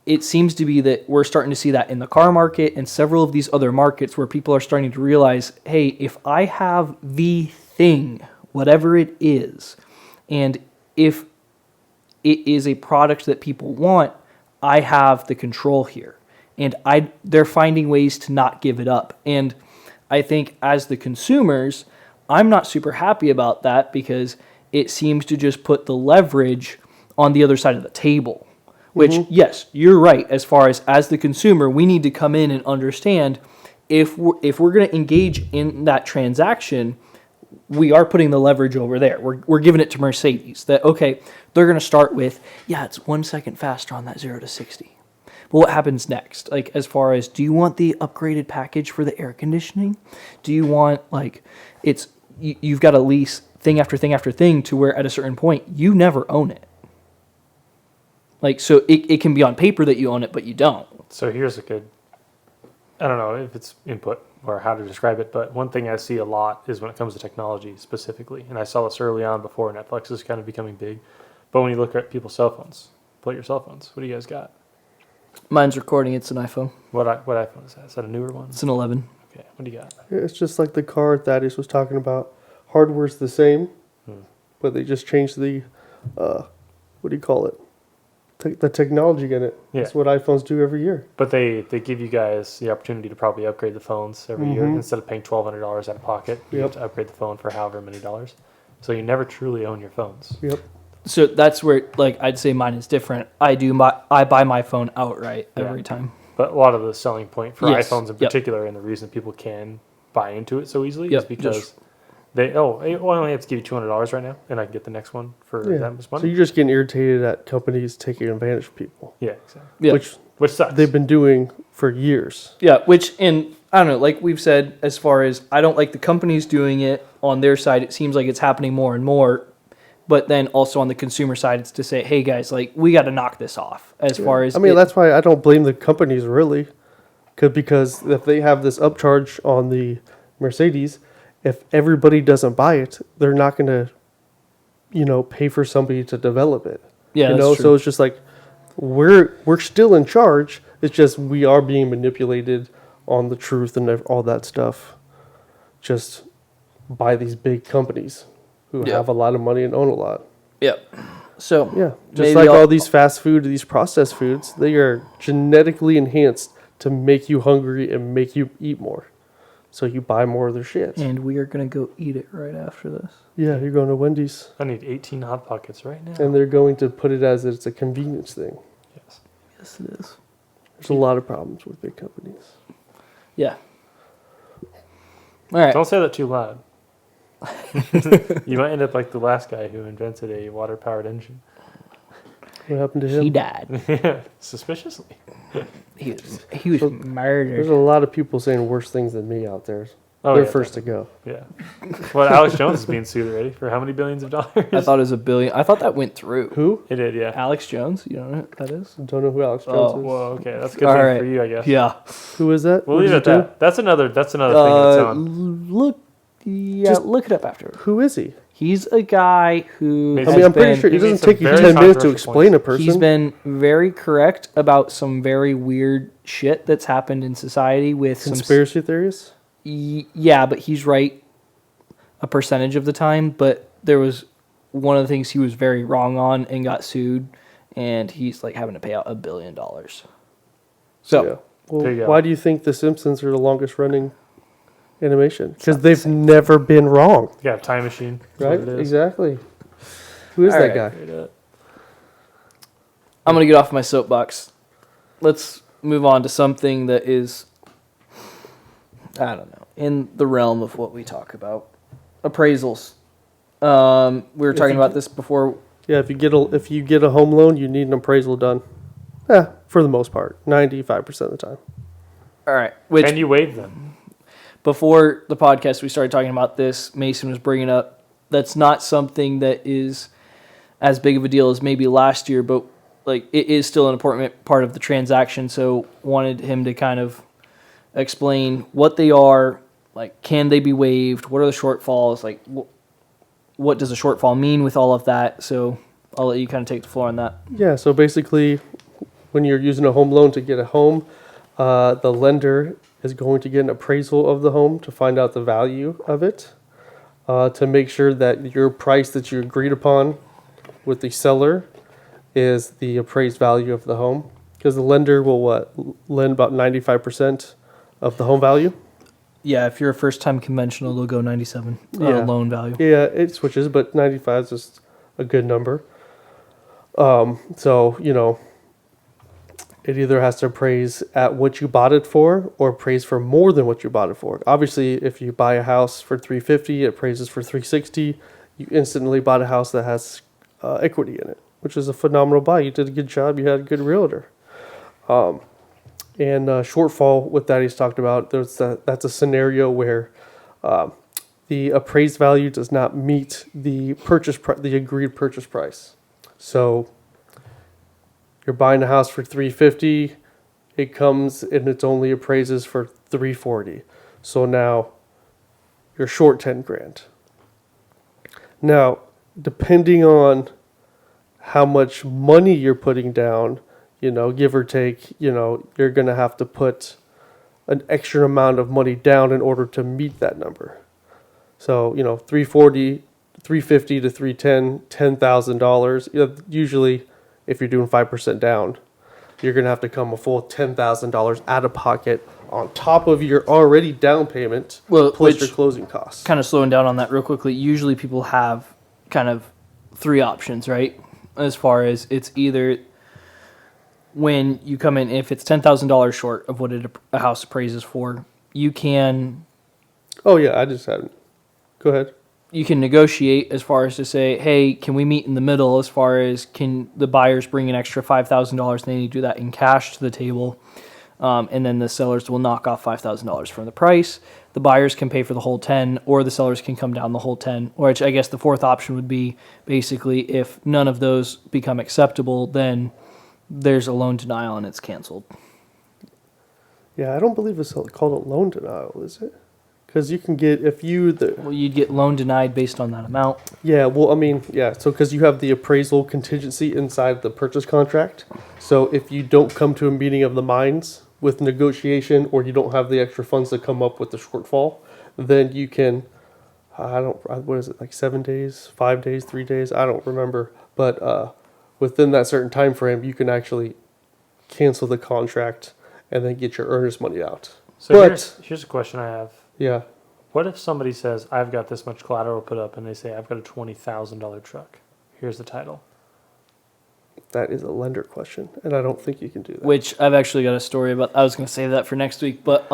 It seems to be that we're starting to see that in the car market and several of these other markets where people are starting to realize, hey, if I have the thing, whatever it is, and if it is a product that people want, I have the control here. And they're finding ways to not give it up. And I think as the consumers, I'm not super happy about that because it seems to just put the leverage on the other side of the table. Which, yes, you're right. As far as the consumer, we need to come in and understand if we're going to engage in that transaction, we are putting the leverage over there. We're giving it to Mercedes that, okay, they're going to start with, yeah, it's 1 second faster on that 0 to 60. But what happens next? Like, as far as, do you want the upgraded package for the air conditioning? Do you want, like, you've got to lease thing after thing after thing to where at a certain point, you never own it. Like, so it can be on paper that you own it, but you don't. So here's a good, I don't know if it's input or how to describe it, but one thing I see a lot is when it comes to technology specifically, and I saw this early on before Netflix is kind of becoming big, but when you look at people's cell phones, pull out your cell phones. What do you guys got? Mine's recording. It's an iPhone. What iPhone is that? Is that a newer one? It's an 11. Okay, what do you got? It's just like the car Thaddeus was talking about. Hardware's the same, but they just changed the, what do you call it? The technology in it. Yeah. That's what iPhones do every year. But they give you guys the opportunity to probably upgrade the phones every year instead of paying $1,200 out of pocket. You have to upgrade the phone for however many dollars. So you never truly own your phones. Yep. So that's where, like, I'd say mine is different. I buy my phone outright every time. But a lot of the selling point for Yes. iPhones in particular, and the reason people can buy into it so easily, Yep. is because I only have to give you $200 right now, and I can get the next one for that much money. So you're just getting irritated at companies taking advantage of people, Yeah, exactly. Yeah. Which sucks. they've been doing for years. Yeah, and I don't know, like we've said, as far as I don't like the companies doing it on their side, it seems like it's happening more and more. But then also on the consumer side, it's to say, hey guys, like we got to knock this off. As far as that's why I don't blame the companies really, because if they have this upcharge on the Mercedes, if everybody doesn't buy it, they're not going to, pay for somebody to develop it. Yeah, that's true. So it's just like we're still in charge. It's just we are being manipulated on the truth and all that stuff, just by these big companies who have a lot of money and own a lot. Yep. So Yeah, just like all these fast food, these processed foods, they are genetically enhanced to make you hungry and make you eat more. So you buy more of their shit. And we are going to go eat it right after this. Yeah, you're going to Wendy's. I need 18 Hot Pockets right now. And they're going to put it as it's a convenience thing. Yes. Yes, it is. There's a lot of problems with big companies. Yeah. All right. Don't say that too loud. You might end up like the last guy who invented a water-powered engine. What happened to him? He died. Yeah, suspiciously. He was There's murdered. a lot of people saying worse things than me out there. Oh, They're yeah, first to go. Yeah. Well, Alex Jones is being sued already for how many billions of dollars? I thought it was $1 billion. I thought that went through. Who? It did, yeah. Alex Jones? You don't know who that is? Don't know who Alex Jones Oh, is. Well, okay, that's a good All thing right. for you, I guess. Yeah. Who is that? We'll What leave it did at he do? that. That's another thing that's on. Look it up after. Who is he? He's a guy who. Maybe- has I'm pretty been- sure it he made doesn't some take you very 10 minutes to controversial explain a person. He's been very correct about some very weird shit that's happened in society with Conspiracy theories? Yeah, but he's right a percentage of the time. But there was one of the things he was very wrong on and got sued, and he's like having to pay out $1 billion. So Well, There you go. why do you think The Simpsons are the longest running animation? Because not the they've same. never been wrong, You got a time machine. That's right? what it is. Exactly. Who is All that right. guy? Straight up. I'm going to get off my soapbox. Let's move on to something that is, I don't know, in the realm of what we talk about. Appraisals. We were If talking you about get- this before. Yeah, if you get a home loan, you need an appraisal done. Yeah, for the most part, 95% of the time. All right. Which, And you waive them. before the podcast, we started talking about this. Mason was bringing up that's not something that is as big of a deal as maybe last year, but like it is still an important part of the transaction. So wanted him to kind of explain what they are, like can they be waived, what are the shortfalls, like what does a shortfall mean with all of that. So I'll let you kind of take the floor on that. Yeah, so basically, when you're using a home loan to get a home, the lender is going to get an appraisal of the home to find out the value of it, to make sure that your price that you agreed upon with the seller is the appraised value of the home. Because the lender will lend about 95% of the home value. Yeah, if you're a first-time conventional, they'll go 97 Yeah. loan value. Yeah, it switches, but 95 is just a good number. So, it either has to appraise at what you bought it for or appraise for more than what you bought it for. Obviously, if you buy a house for $350, it appraises for $360. You instantly bought a house that has equity in it, which is a phenomenal buy. You did a good job. You had a good realtor. And shortfall with that he's talked about, that's a scenario where the appraised value does not meet the the agreed purchase price. So you're buying a house for $350, it comes and it's only appraises for $340. So now you're short 10 grand. Now, depending on how much money you're putting down, give or take, you're going to have to put an extra amount of money down in order to meet that number. So, 340, 350 to 310, $10,000. Usually, if you're doing 5% down, you're going to have to come a full $10,000 out of pocket on top of your already down payment, Well, plus which- your closing costs. Kind of slowing down on that real quickly. Usually people have kind of three options, right? As far as it's either when you come in, if it's $10,000 short of what a house appraises for, you can Oh, yeah, I just hadn't. Go ahead. negotiate as far as to say, hey, can we meet in the middle as far as can the buyers bring an extra $5,000 and they need to do that in cash to the table. And then the sellers will knock off $5,000 from the price. The buyers can pay for the whole 10, or the sellers can come down the whole 10. Which I guess the fourth option would be basically if none of those become acceptable, then there's a loan denial and it's canceled. Yeah, I don't believe it's called a loan denial, is it? Because you can get, Well, you'd get loan denied based on that amount. yeah, well, I mean, yeah, so because you have the appraisal contingency inside the purchase contract. So if you don't come to a meeting of the minds with negotiation, or you don't have the extra funds to come up with the shortfall, then you can, what is it, like 7 days, 5 days, 3 days? I don't remember. But within that certain time frame, you can actually cancel the contract and then get your earnest money out. So But- here's a question I have. Yeah. What if somebody says, I've got this much collateral put up, and they say, I've got a $20,000 truck. Here's the title. That is a lender question, and I don't think you can do that. Which I've actually got a story about. I was going to save that for next week, but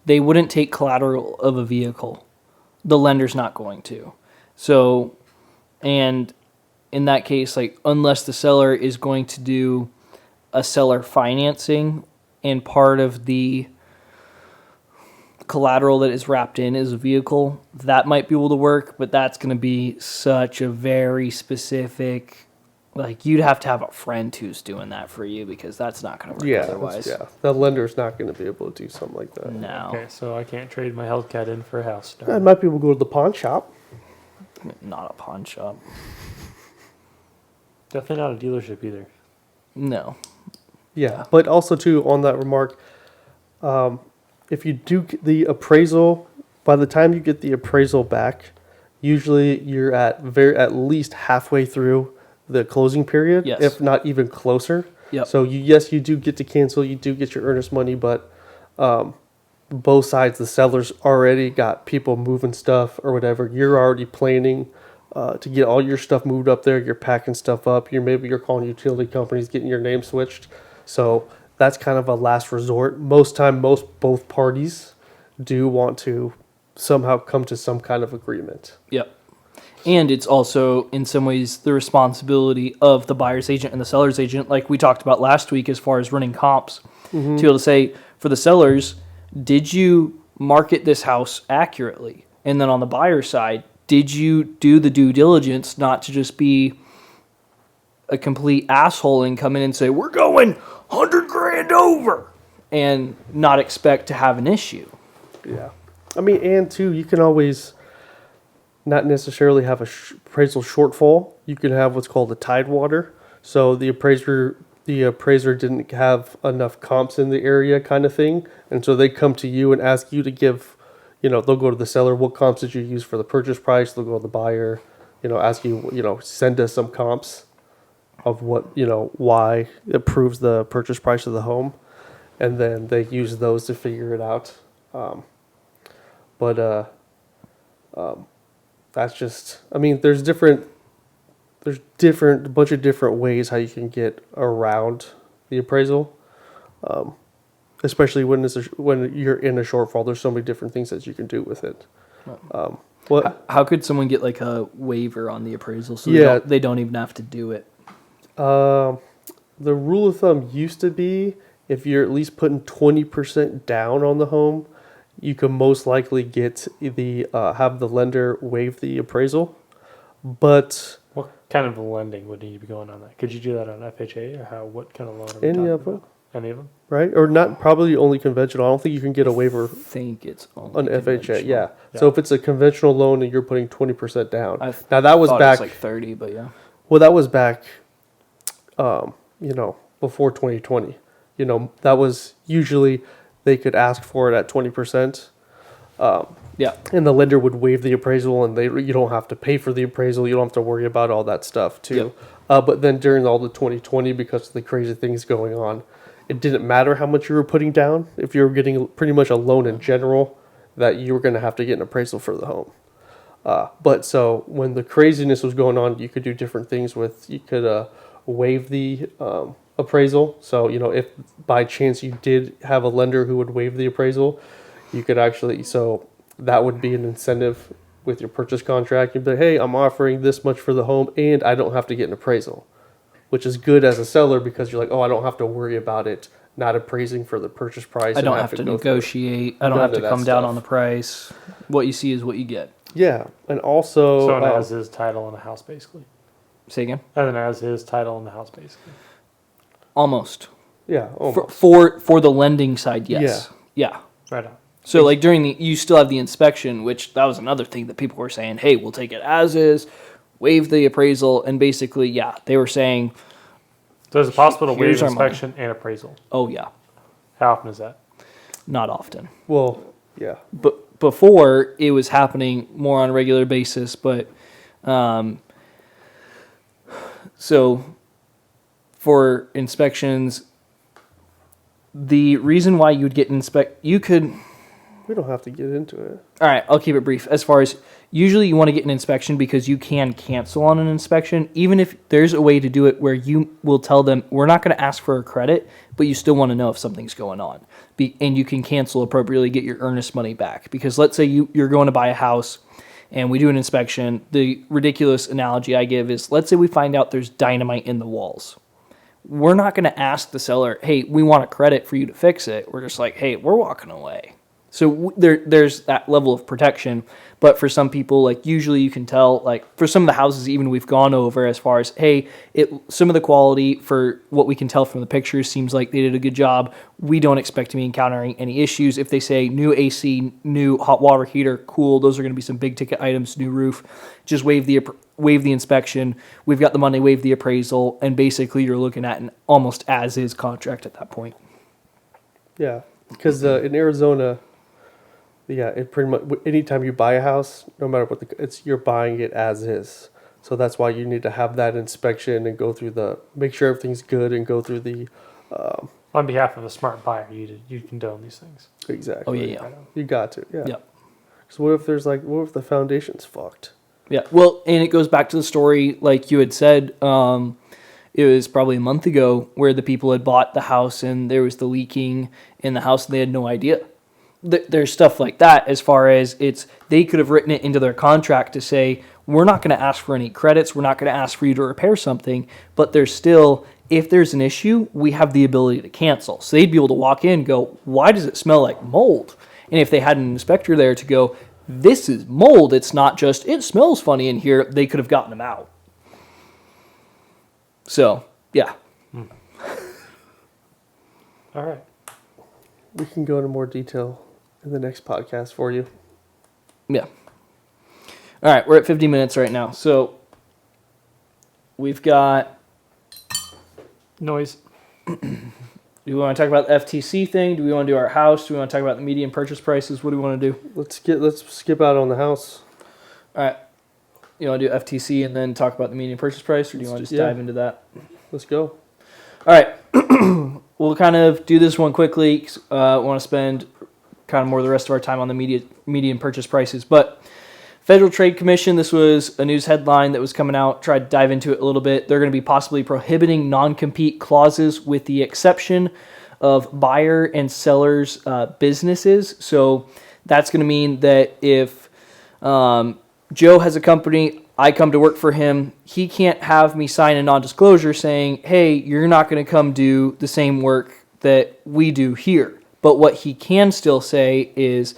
they wouldn't take collateral of a vehicle. The lender's not going to. So, and in that case, like unless the seller is going to do a seller financing and part of the collateral that is wrapped in is a vehicle, that might be able to work, but that's going to be such a very specific, like you'd have to have a friend who's doing that for you because that's not going to work Yeah, otherwise. yeah. The lender's not going to be able to do something like that. No, Okay, so I can't trade my Hellcat in for a house. I might be able to go to the pawn shop. not a pawn shop. Definitely not a dealership either. No. Yeah, but also too on that remark, if you do get the appraisal, by the time you get the appraisal back, usually you're at least halfway through the closing period, Yes. if not even closer. Yep. So yes, you do get to cancel, you do get your earnest money, but both sides, the sellers already got people moving stuff or whatever. You're already planning to get all your stuff moved up there. You're packing stuff up. You're calling utility companies, getting your name switched. So that's kind of a last resort. Both parties do want to somehow come to some kind of agreement. Yep. And it's also, in some ways, the responsibility of the buyer's agent and the seller's agent, like we talked about last week as far as running comps, to be able to say, for the sellers, did you market this house accurately? And then on the buyer side, did you do the due diligence not to just be a complete asshole and come in and say, we're going 100 grand over, and not expect to have an issue? Yeah. I mean, and too, you can always not necessarily have a appraisal shortfall. You can have what's called a tidewater. So the appraiser didn't have enough comps in the area, kind of thing, and so they come to you and ask you to give. They'll go to the seller. What comps did you use for the purchase price? They'll go to the buyer. Ask you. Send us some comps of what why it proves the purchase price of the home, and then they use those to figure it out. That's just. I mean, there's a bunch of different ways how you can get around the appraisal, especially when you're in a shortfall. There's so many different things that you can do with it. How could someone get like a waiver on the appraisal so they don't even have to do it? The rule of thumb used to be if you're at least putting 20% down on the home, you can most likely get have the lender waive the appraisal. But what kind of lending would need to be going on that? Could you do that on FHA or how? What kind of loan? Are we any talking of them, about? Any of them? right? Or not? Probably only conventional. I don't think you can get a waiver I think it's on only FHA. conventional. Yeah. So if it's a conventional loan and you're putting 20% down, I now that was thought back. it was like 30, but yeah. Well, that was back. Before 2020. That was usually they could ask for it at 20%. Yeah. And the lender would waive the appraisal, and you don't have to pay for the appraisal. You don't have to worry about all that stuff too. But then during all the 2020, because of the crazy things going on, it didn't matter how much you were putting down. If you were getting pretty much a loan in general, that you were going to have to get an appraisal for the home. But so when the craziness was going on, you could do different things you could waive the appraisal. So, if by chance you did have a lender who would waive the appraisal, you could actually, so that would be an incentive with your purchase contract. You'd be like, hey, I'm offering this much for the home and I don't have to get an appraisal, which is good as a seller because you're like, oh, I don't have to worry about it not appraising for the purchase price. I don't have to negotiate. I don't have to come down on the price. What you see is what you get. Yeah. And also, So it has his title on the house, basically. Say again? And then has his title on the house, basically. Almost. yeah. Almost. For the lending side, yes. Yeah. Right on. So like you still have the inspection, which that was another thing that people were saying, hey, we'll take it as is, waive the appraisal, and basically, yeah, they were saying, So is it possible to waive Here's our money. inspection and appraisal? oh yeah, How often is that? not often. Well, yeah. But before it was happening more on a regular basis, but so for inspections, the reason why you would get We don't have to get into it. all right, I'll keep it brief. As far as usually you want to get an inspection because you can cancel on an inspection, even if there's a way to do it where you will tell them, we're not going to ask for a credit, but you still want to know if something's going on. And you can cancel appropriately, get your earnest money back. Because let's say you're going to buy a house and we do an inspection. The ridiculous analogy I give is, let's say we find out there's dynamite in the walls. We're not going to ask the seller, hey, we want a credit for you to fix it. We're just like, hey, we're walking away. So there's that level of protection. But for some people, like usually you can tell, like for some of the houses even we've gone over as far as, hey, some of the quality for what we can tell from the pictures seems like they did a good job. We don't expect to be encountering any issues. If they say new AC, new hot water heater, cool, those are going to be some big ticket items, new roof. Just waive the inspection. We've got the money, waive the appraisal, and basically you're looking at an almost as-is contract at that point. Yeah. Because in Arizona, Yeah, it pretty much anytime you buy a house, no matter what you're buying it as is. So that's why you need to have that inspection and go through make sure everything's good and go through the. On behalf of a smart buyer, you condone these things. Exactly. Oh yeah, yeah. You got to. Yeah. Yep. So what if the foundation's fucked? Yeah. Well, and it goes back to the story, like you had said. It was probably a month ago where the people had bought the house and there was the leaking in the house and they had no idea. There's stuff like that as far as they could have written it into their contract to say, we're not going to ask for any credits. We're not going to ask for you to repair something, but there's still, if there's an issue, we have the ability to cancel. So they'd be able to walk in and go, why does it smell like mold? And if they had an inspector there to go, this is mold. It's not just, it smells funny in here. They could have gotten them out. So, yeah. All right. We can go into more detail in the next podcast for you. Yeah. All right, we're at 50 minutes right now. So, we've got... Noise. Do we want to talk about the FTC thing? Do we want to do our house? Do we want to talk about the median purchase prices? What do we want to do? Let's skip out on the house. All right. You want to do FTC and then talk about the median purchase price, or do you want to just dive into that? Let's go. All right. We'll kind of do this one quickly. I want to spend kind of more of the rest of our time on the median purchase prices. But Federal Trade Commission, this was a news headline that was coming out. Tried to dive into it a little bit. They're going to be possibly prohibiting non-compete clauses with the exception of buyer and sellers' businesses. So that's going to mean that if Joe has a company, I come to work for him, he can't have me sign a non-disclosure saying, hey, you're not going to come do the same work that we do here. But what he can still say is,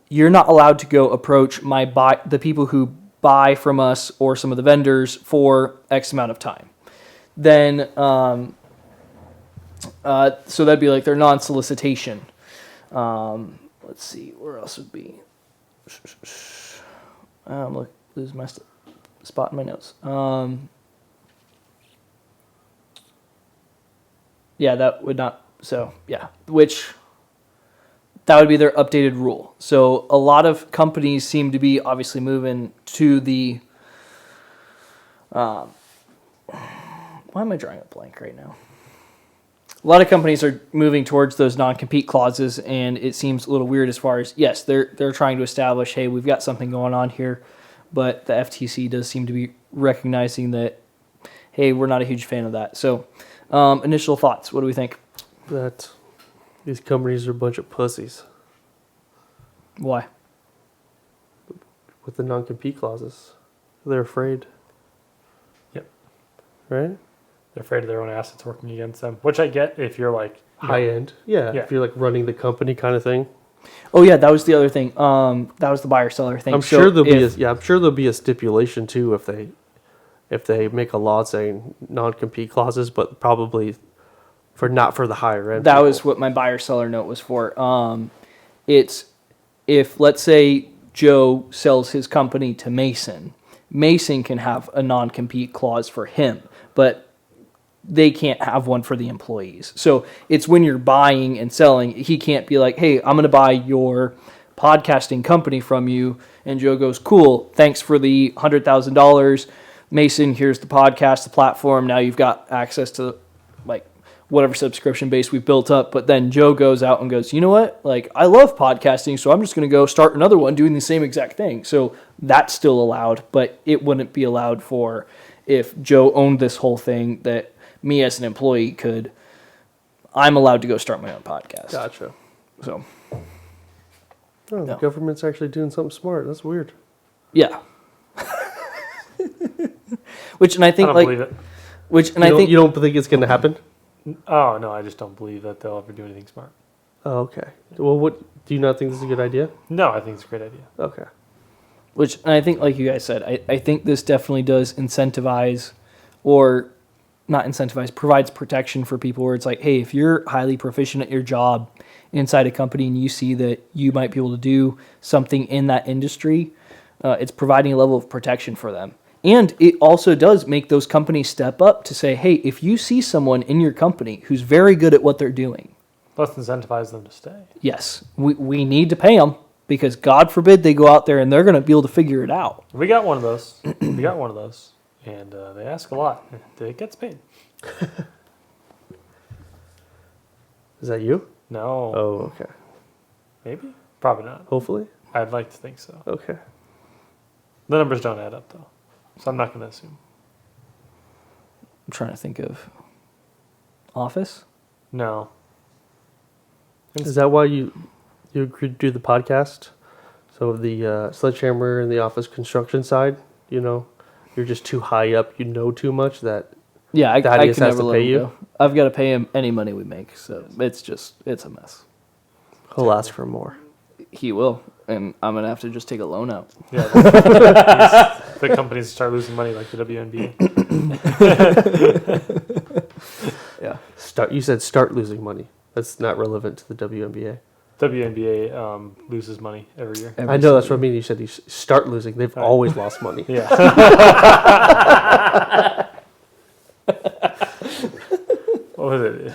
you're not allowed to go approach the people who buy from us or some of the vendors for X amount of time. Then, so that'd be like their non-solicitation. Let's see, where else would be? Lose my spot in my notes. Yeah, that would not. So yeah, that would be their updated rule. So a lot of companies seem to be obviously moving to the. Why am I drawing a blank right now? A lot of companies are moving towards those non-compete clauses, and it seems a little weird as far as, yes, they're trying to establish, hey, we've got something going on here, but the FTC does seem to be recognizing that, hey, we're not a huge fan of that. So, initial thoughts, what do we think? That these companies are a bunch of pussies Why? with the non-compete clauses. They're afraid. Yep. Right? They're afraid of their own assets working against them, which I get if you're like High end. Yeah. Yeah. If you're like running the company kind of thing. Oh yeah, that was the other thing. That was the buyer-seller thing. I'm So sure there'll if- be I'm sure there'll be a stipulation too if they make a law saying non-compete clauses, but probably not for the higher end. That people. was what my buyer-seller note was for. It's if, let's say, Joe sells his company to Mason, Mason can have a non-compete clause for him, but they can't have one for the employees. So it's when you're buying and selling, he can't be like, hey, I'm going to buy your podcasting company from you. And Joe goes, cool, thanks for the $100,000. Mason, here's the podcast, the platform. Now you've got access to like whatever subscription base we've built up. But then Joe goes out and goes, you know what? Like, I love podcasting, so I'm just going to go start another one doing the same exact thing. So that's still allowed, but it wouldn't be allowed for if Joe owned this whole thing that me as an employee I'm allowed to go start my own podcast. Gotcha. So, Oh, the government's actually doing something smart. That's weird. yeah. Which, and I I think don't like, believe it. which, and I think you don't think it's going to happen? Oh no, I just don't believe that they'll ever do anything smart. Oh, okay. Well, what do you not think this is a good idea? No, I think it's a great idea. Okay. Which, and I think, like you guys said, I think this definitely does incentivize, or not incentivize, provides protection for people where it's like, hey, if you're highly proficient at your job inside a company and you see that you might be able to do something in that industry, it's providing a level of protection for them. And it also does make those companies step up to say, hey, if you see someone in your company who's very good at what they're doing, Let's incentivize them to stay. yes, we need to pay them because God forbid they go out there and they're going to be able to figure it out. We got one of those. And they ask a lot. It gets paid. Is that you? No. Oh, okay. Maybe? Probably not. Hopefully. I'd like to think so. Okay. The numbers don't add up, though. So I'm not going to assume. I'm trying to think of Office. No. Is that why you agreed to do the podcast? So the Sledgehammer and the office construction side, you're just too high up. You know too much that Yeah, I Thaddeus can has never to let pay him you? go. I've got to pay him any money we make, so it's a mess. he'll ask for more. He will, and I'm gonna have to just take a loan out. Yeah. The companies start losing money like the WNBA. Yeah. You said start losing money. That's not relevant to the WNBA. WNBA loses money every year. I know, that's what I mean. You said you start losing. They've always lost money. Yeah. What was it?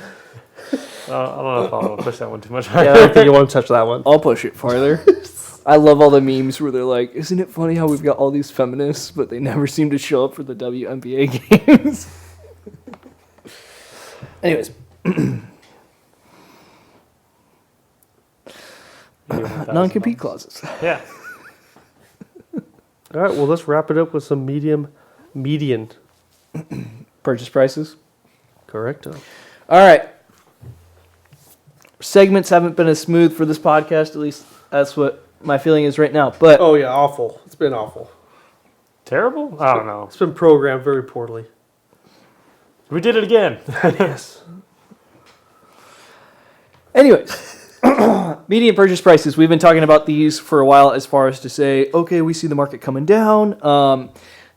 I don't know if I want to push that one too much. Yeah, I don't think you want to touch that one. I'll push it farther. I love all the memes where they're like, "Isn't it funny how we've got all these feminists, but they never seem to show up for the WNBA games?" Anyways. Non-compete clauses. Yeah. All right, well, let's wrap it up with some median. Purchase prices. Correct. All right. Segments haven't been as smooth for this podcast. At least that's what my feeling is right now. But Oh, yeah, awful. It's been awful. Terrible? I don't know. It's been programmed very poorly. We did it again. Yes. anyways, median purchase prices. We've been talking about these for a while as far as to say, okay, we see the market coming down.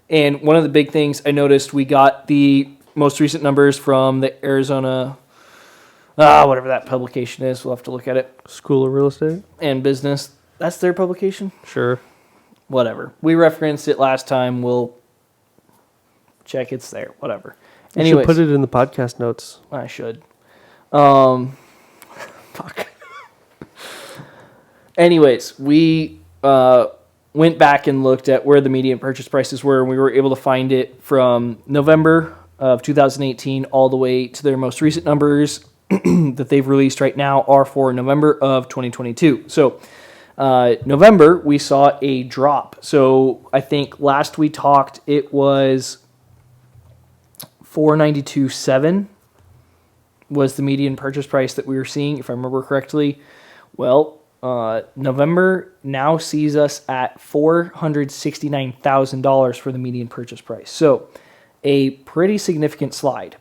And one of the big things I noticed, we got the most recent numbers from the Arizona, whatever that publication is. We'll have to look at it. School of Real Estate? And Business. That's their publication? Sure. Whatever. We referenced it last time. We'll check it's there. Whatever. You Anyways, should put it in the podcast notes. I should. Fuck. Anyways, we went back and looked at where the median purchase prices were, and we were able to find it from November of 2018 all the way to their most recent numbers that they've released right now are for November of 2022. So November, we saw a drop. So I think last we talked, it was $492,700 was the median purchase price that we were seeing, if I remember correctly. Well, November now sees us at $469,000 for the median purchase price. So a pretty significant slide.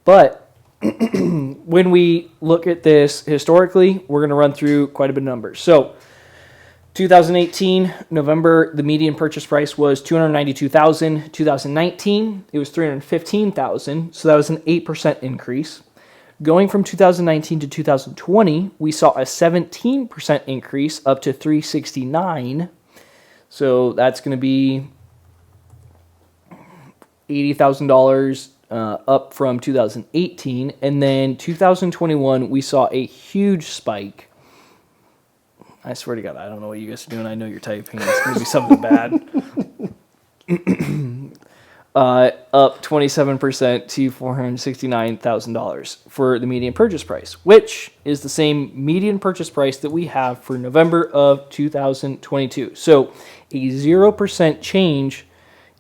But when we look at this historically, we're going to run through quite a bit of numbers. So 2018, November, the median purchase price was $292,000. 2019, it was $315,000. So that was an 8% increase. Going from 2019 to 2020, we saw a 17% increase up to $369,000. So that's going to be $80,000 up from 2018. And then 2021, we saw a huge spike. I swear to God, I don't know what you guys are doing. I know you're typing. It's going to be something bad. Up 27% to $469,000 for the median purchase price, which is the same median purchase price that we have for November of 2022. So a 0% change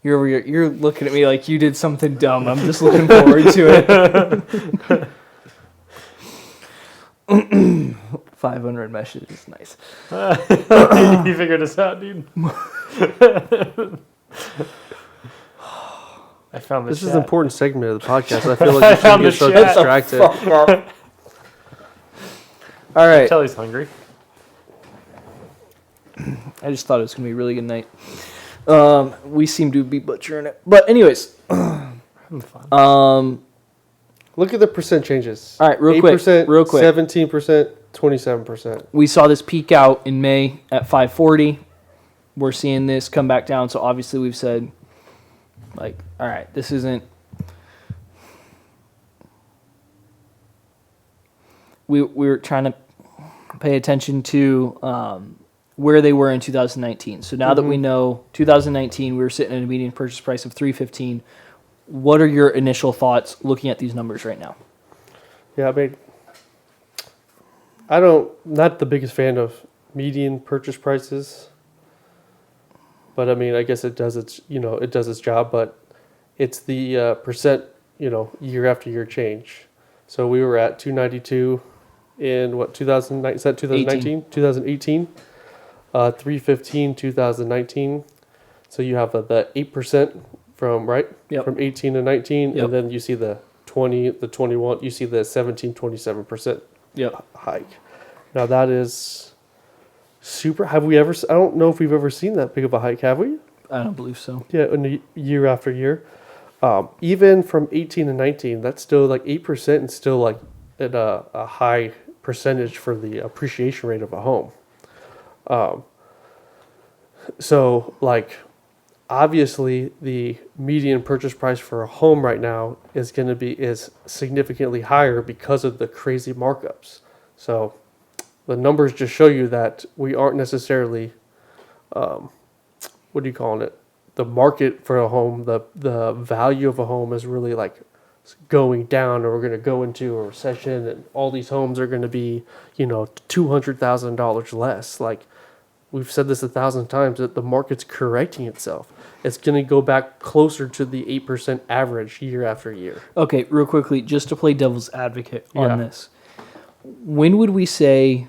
year over year. You're looking at me like you did something dumb. I'm just looking forward to it. 500 messages, nice. You figured this out, dude. I found This chat. is an important segment of the podcast. I feel like you shouldn't get so distracted. All right. Kelly's hungry. I just thought it was going to be a really good night. We seem to be butchering it. But anyways. Having fun. Look at the percent changes. All right, real quick. 17%, 27%. We saw this peak out in May at 540. We're seeing this come back down. So obviously we've said, like, all right, this isn't. We were trying to pay attention to where they were in 2019. So now that we know 2019, we were sitting at a median purchase price of 315. What are your initial thoughts looking at these numbers right now? Yeah, I mean, not the biggest fan of median purchase prices, but I mean, I guess it does its job, but it's the percent, year after year change. So we were at 292 in 2009, is that 2019? 2018, 315, 2019. So you have the 8% from, right? Yep. From 18 to 19, Yep. and then you see the 20, the 21, you see the 17, 27% Yep. hike. Now that is super. I don't know if we've ever seen that big of a hike, have we? I don't believe so. Yeah, in the year after year. Even from 18 to 19, that's still like 8% and still like at a high percentage for the appreciation rate of a home. So like obviously the median purchase price for a home right now is significantly higher because of the crazy markups. So the numbers just show you that we aren't necessarily, what do you call it? The market for a home, the value of a home is really like going down, or we're going to go into a recession and all these homes are going to be, $200,000 less. Like we've said this 1,000 times, that the market's correcting itself. It's going to go back closer to the 8% average year after year. Okay, real quickly, just to play devil's advocate on Yeah. this. When would we say,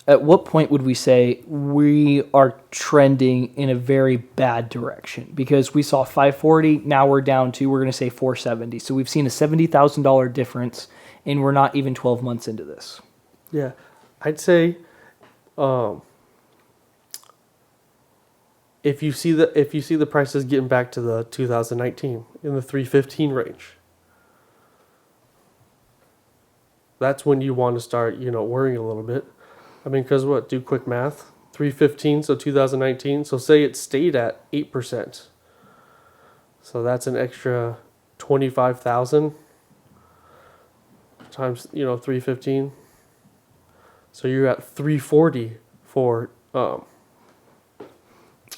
at what point would we say we are trending in a very bad direction? Because we saw 540, now we're down to, we're going to say 470. So we've seen a $70,000 difference, and we're not even 12 months into this. Yeah, I'd say, if you see the prices getting back to the 2019 in the 315 range, that's when you want to start, worrying a little bit. I mean, because do quick math, 315, so 2019. So say it stayed at 8%. So that's an extra 25,000 times, 315. So you're at 340 for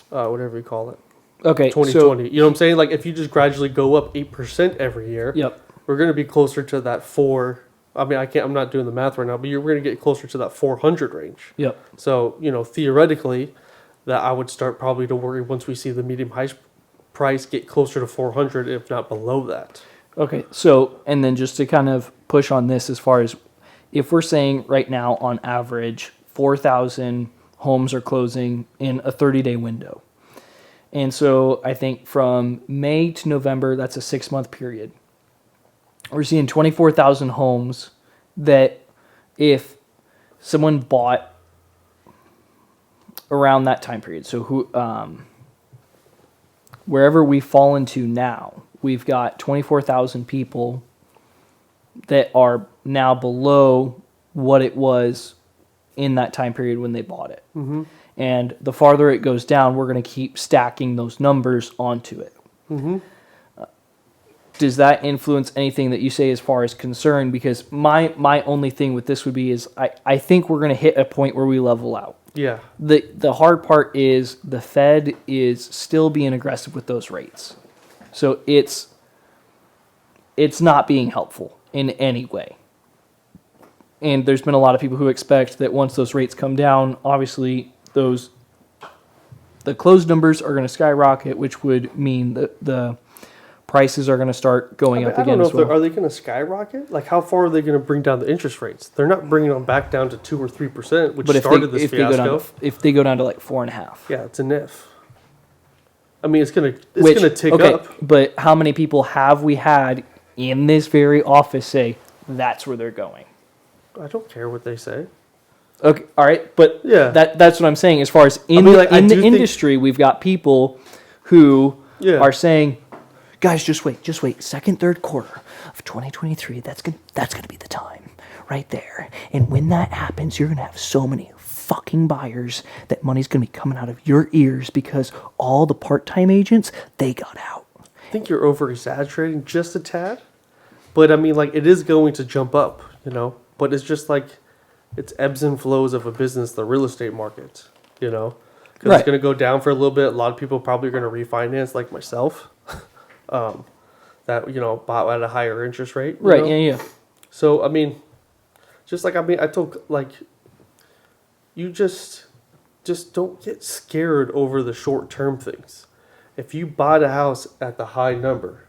whatever you call it. Okay, 2020. You know what I'm saying? Like if you just gradually go up 8% every year, Yep. we're going to be closer to that 4. I mean, I'm not doing the math right now, but we're going to get closer to that 400 range. Yep. So, theoretically, that I would start probably to worry once we see the medium high price get closer to 400, if not below that. Okay, so, and then just to kind of push on this, as far as if we're saying right now on average 4,000 homes are closing in a 30-day window. And so I think from May to November, that's a 6-month period. We're seeing 24,000 homes that if someone bought around that time period, so wherever we fall into now, we've got 24,000 people that are now below what it was in that time period when they bought it. Mm-hmm. And the farther it goes down, we're going to keep stacking those numbers onto it. Mm-hmm. Does that influence anything that you say as far as concern? Because my only thing with this would be is I think we're going to hit a point where we level out. Yeah. The hard part is the Fed is still being aggressive with those rates. So it's not being helpful in any way. And there's been a lot of people who expect that once those rates come down, obviously the closed numbers are going to skyrocket, which would mean that the prices are going to start going up I again don't know as well. are they going to skyrocket? Like, how far are they going to bring down the interest rates? They're not bringing them back down to 2 or 3%, which started this fiasco. If they go down to like 4.5, Yeah, it's an if. I mean, it's gonna tick up. But how many people have we had in this very office say that's where they're going? I don't care what they say. Okay, all right, but Yeah. that's what I'm saying. As far as in I the do think- industry, we've got people who Yeah. are saying, "Guys, just wait. Second, third quarter of 2023. That's gonna be the time, right there. And when that happens, you're gonna have so many fucking buyers that money's gonna be coming out of your ears because all the part-time agents they got out." I think you're over exaggerating just a tad, but I mean, like, it is going to jump up, But it's just like it's ebbs and flows of a business, the real estate market, you know, because Right. it's going to go down for a little bit. A lot of people probably are going to refinance, like myself, that bought at a higher interest rate. you Right. know? Yeah. Yeah. So I mean, I told you just don't get scared over the short term things. If you bought a house at the high number,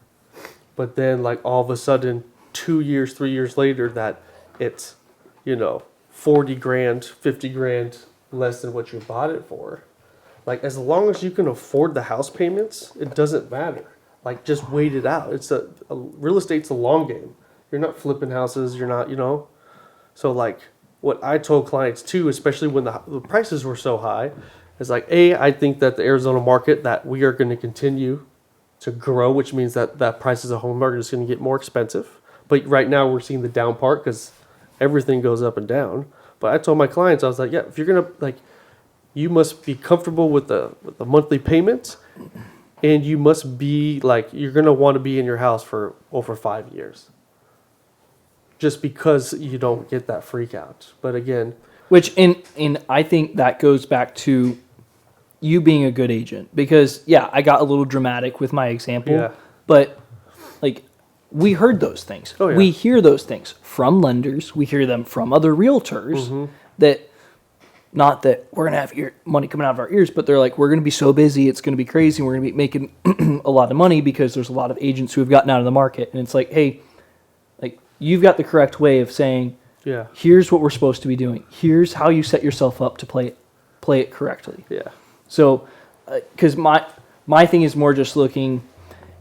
but then like all of a sudden 2 years, 3 years later that it's 40 grand, 50 grand less than what you bought it for. Like as long as you can afford the house payments, it doesn't matter. Like just wait it out. It's a real estate's a long game. You're not flipping houses. You're not, So like what I told clients too, especially when the prices were so high, is like, I think that the Arizona market that we are going to continue to grow, which means that prices of home market is going to get more expensive. But right now we're seeing the down part because everything goes up and down. But I told my clients, I was like, yeah, if you're gonna you must be comfortable with the monthly payments, and you must be you're gonna want to be in your house for over 5 years. Just because you don't get that freak out. But again, Which in I think that goes back to you being a good agent, because I got a little dramatic with my example, Yeah. but like we heard those things. Oh, yeah. We hear those things from lenders. We hear them from other realtors that, not that we're going to have money coming out of our ears, but they're like, we're going to be so busy, it's going to be crazy, and we're going to be making a lot of money because there's a lot of agents who have gotten out of the market. And it's like, hey, like you've got the correct way of saying, yeah, here's what we're supposed to be doing. Here's how you set yourself up to play it correctly. yeah, So, because my thing is more just looking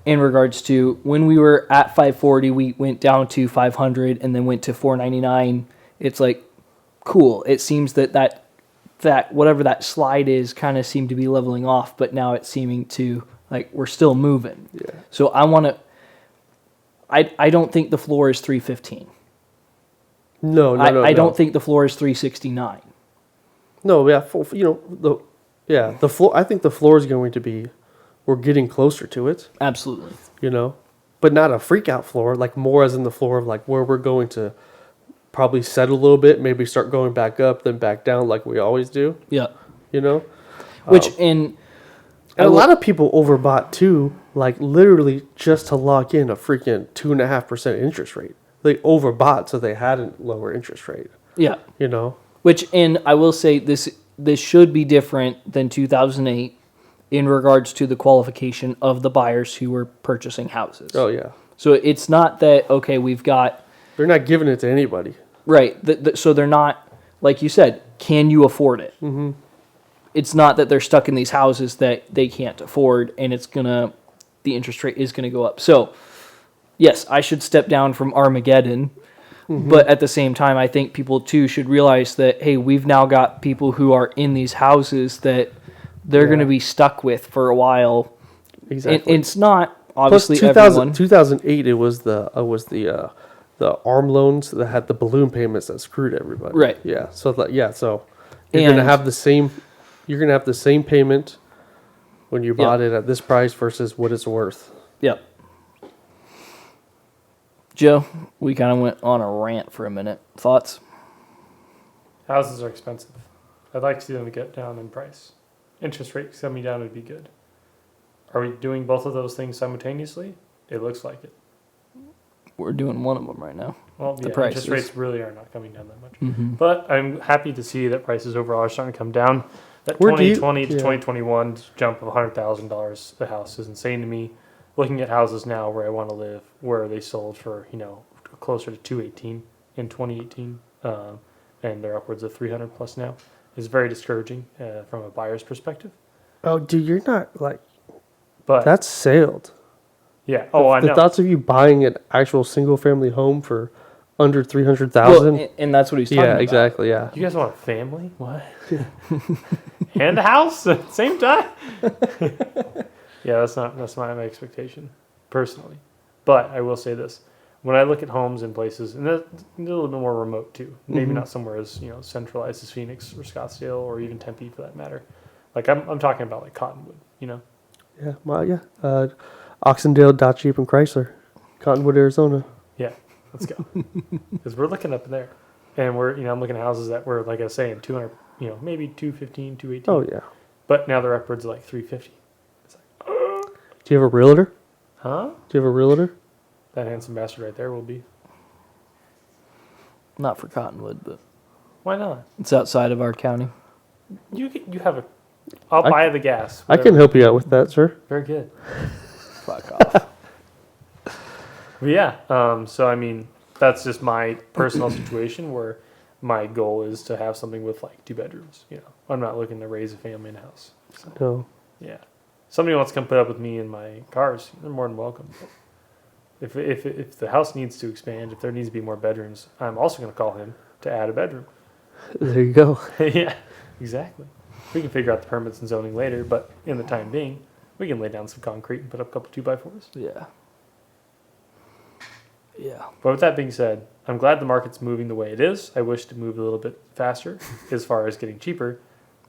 in regards to when we were at 540, we went down to 500 and then went to 499. It's like, cool. It seems that whatever that slide is kind of seemed to be leveling off, but now it's seeming to like we're still moving. yeah. So I don't think the floor is 315. No. I don't think the floor is 369. No, yeah, the floor. I think the floor is going to be. We're getting closer to it, Absolutely. but not a freak out floor. Like more as in the floor of like where we're going to probably settle a little bit, maybe start going back up, then back down, like we always do. Yeah. Which and a lot of people overbought too, like literally just to lock in a freaking 2.5% interest rate. They overbought so they had a lower interest rate. Yeah. Which And I will say this should be different than 2008 in regards to the qualification of the buyers who were purchasing houses. Oh yeah, So it's not that, okay, we've got... they're not giving it to anybody. Right. So they're not, like you said, can you afford it? Mm-hmm. It's not that they're stuck in these houses that they can't afford and the interest rate is going to go up. So, yes, I should step down from Armageddon. But at the same time, I think people too should realize that, hey, we've now got people who are in these houses that they're going to be stuck with for a while. Exactly. And it's not obviously Plus, everyone. 2008, it was the ARM loans that had the balloon payments that screwed everybody. Right. Yeah. So so you're gonna And- have the same. You're gonna have the same payment when you bought it at this price versus what it's worth. Yep. Joe, we kind of went on a rant for a minute. Thoughts? Houses are expensive. I'd like to see them get down in price. Interest rates coming down would be good. Are we doing both of those things simultaneously? It looks like it. We're doing one of them right now. Well, The yeah, prices. interest rates really are not coming down that much. Mm-hmm. But I'm happy to see that prices overall are starting to come down. That Where do you- 2020 to yeah. 2021 jump of $100,000 a house is insane to me. Looking at houses now where I want to live, where they sold for closer to 218 in 2018, and they're upwards of 300 plus now, is very discouraging from a buyer's perspective. Oh, dude, you're not like But that's sailed. yeah, I The know. thoughts of you buying an actual single family home for under 300,000. Well, and that's what he's talking Yeah, about. exactly. Yeah. You guys want a family? What? And a house at the same time? Yeah, that's not my expectation, personally. But I will say this. When I look at homes in places, and that's a little bit more remote too, maybe not somewhere as centralized as Phoenix or Scottsdale or even Tempe for that matter. Like I'm talking about like Cottonwood, Yeah. Well, yeah. Oxendale, Dodge, Jeep, and Chrysler, Cottonwood, Arizona. Yeah, let's go. Because we're looking up there. And I'm looking at houses that were, like I was saying, 200, maybe 215, 218. Oh yeah. But now they're upwards of like 350. It's like, Do you have a realtor? huh? Do you have a realtor? That handsome bastard right there will be. Not for Cottonwood, but Why not? it's outside of our county. You have a. I'll buy the gas. I can help you out with that, sir. Very good. Fuck off. But yeah. So I mean, that's just my personal situation where my goal is to have something with like 2 bedrooms. I'm not looking to raise a family in a house. So, No. yeah. Somebody wants to come put up with me in my cars, they're more than welcome. If the house needs to expand, if there needs to be more bedrooms, I'm also going to call him to add a bedroom. There you go. Yeah, exactly. We can figure out the permits and zoning later, but in the time being, we can lay down some concrete and put up a couple 2x4s. Yeah. Yeah. But with that being said, I'm glad the market's moving the way it is. I wish to move a little bit faster as far as getting cheaper.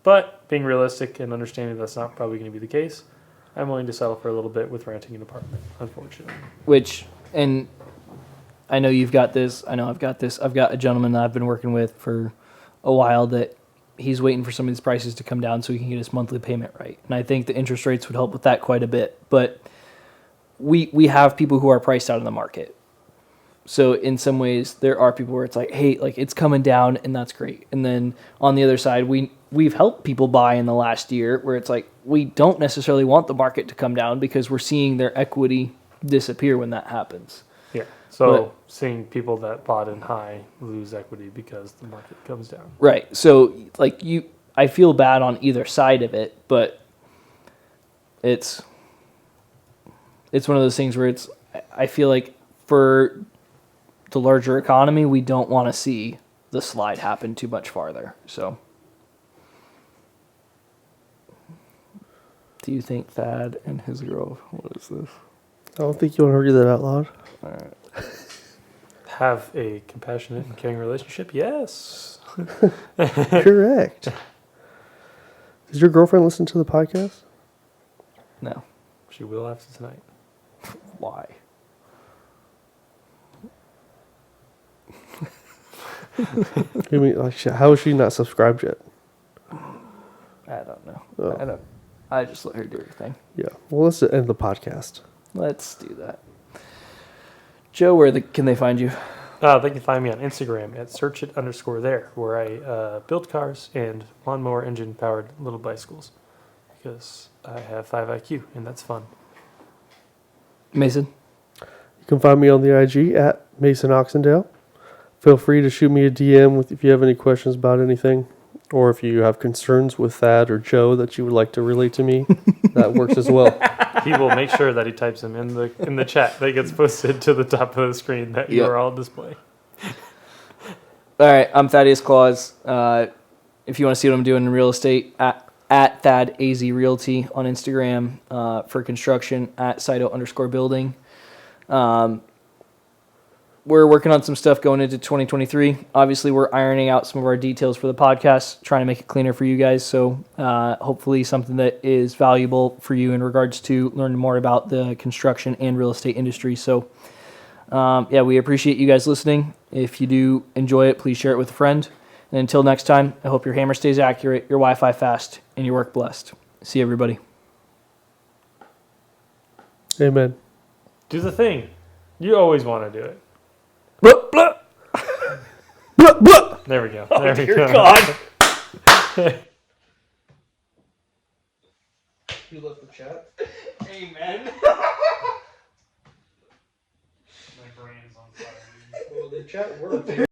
But being realistic and understanding that's not probably going to be the case, I'm willing to settle for a little bit with renting an apartment, unfortunately. And I know you've got this. I know I've got this. I've got a gentleman that I've been working with for a while that he's waiting for some of these prices to come down so he can get his monthly payment right. And I think the interest rates would help with that quite a bit. But we have people who are priced out of the market. So in some ways, there are people where it's like, hey, like it's coming down and that's great. And then on the other side, we've helped people buy in the last year where it's like, we don't necessarily want the market to come down because we're seeing their equity disappear when that happens. Yeah. So seeing people that bought in high lose equity because the market comes down. Right. So like I feel bad on either side of it, but it's one of those things where I feel like for the larger economy, we don't want to see the slide happen too much farther. So do you think Thad and his girl, what is this? I don't think you want to read that out loud. All right. Have a compassionate and caring relationship? Yes. Correct. Does your girlfriend listen to the podcast? No. She will after tonight. Why? You mean, like, how is she not subscribed yet? I don't know. Oh. I just let her do her thing. Yeah. Well, let's end the podcast. Let's do that. Joe, where can they find you? They can find me on Instagram at searchit_there, where I build cars and lawnmower engine powered little bicycles because I have 5 IQ and that's fun. Mason? You can find me on the IG at MasonOxendale. Feel free to shoot me a DM if you have any questions about anything, or if you have concerns with Thad or Joe that you would like to relate to me. That works as well. He will make sure that he types them in the chat that gets posted to the top of the screen that Yep. URL display. All right, I'm Thaddeus Claus. If you want to see what I'm doing in real estate, at Thad AZ Realty on Instagram, for construction at SITO_building. We're working on some stuff going into 2023. Obviously, we're ironing out some of our details for the podcast, trying to make it cleaner for you guys. So hopefully something that is valuable for you in regards to learning more about the construction and real estate industry. So we appreciate you guys listening. If you do enjoy it, please share it with a friend. And until next time, I hope your hammer stays accurate, your Wi-Fi fast, and your work blessed. See everybody. Amen. Do the thing. You always want to do it. Blah, blah. Blah, blah. There we go. Oh, There we dear go. God. You left the chat? Amen. My brain's on fire. Well, the chat worked.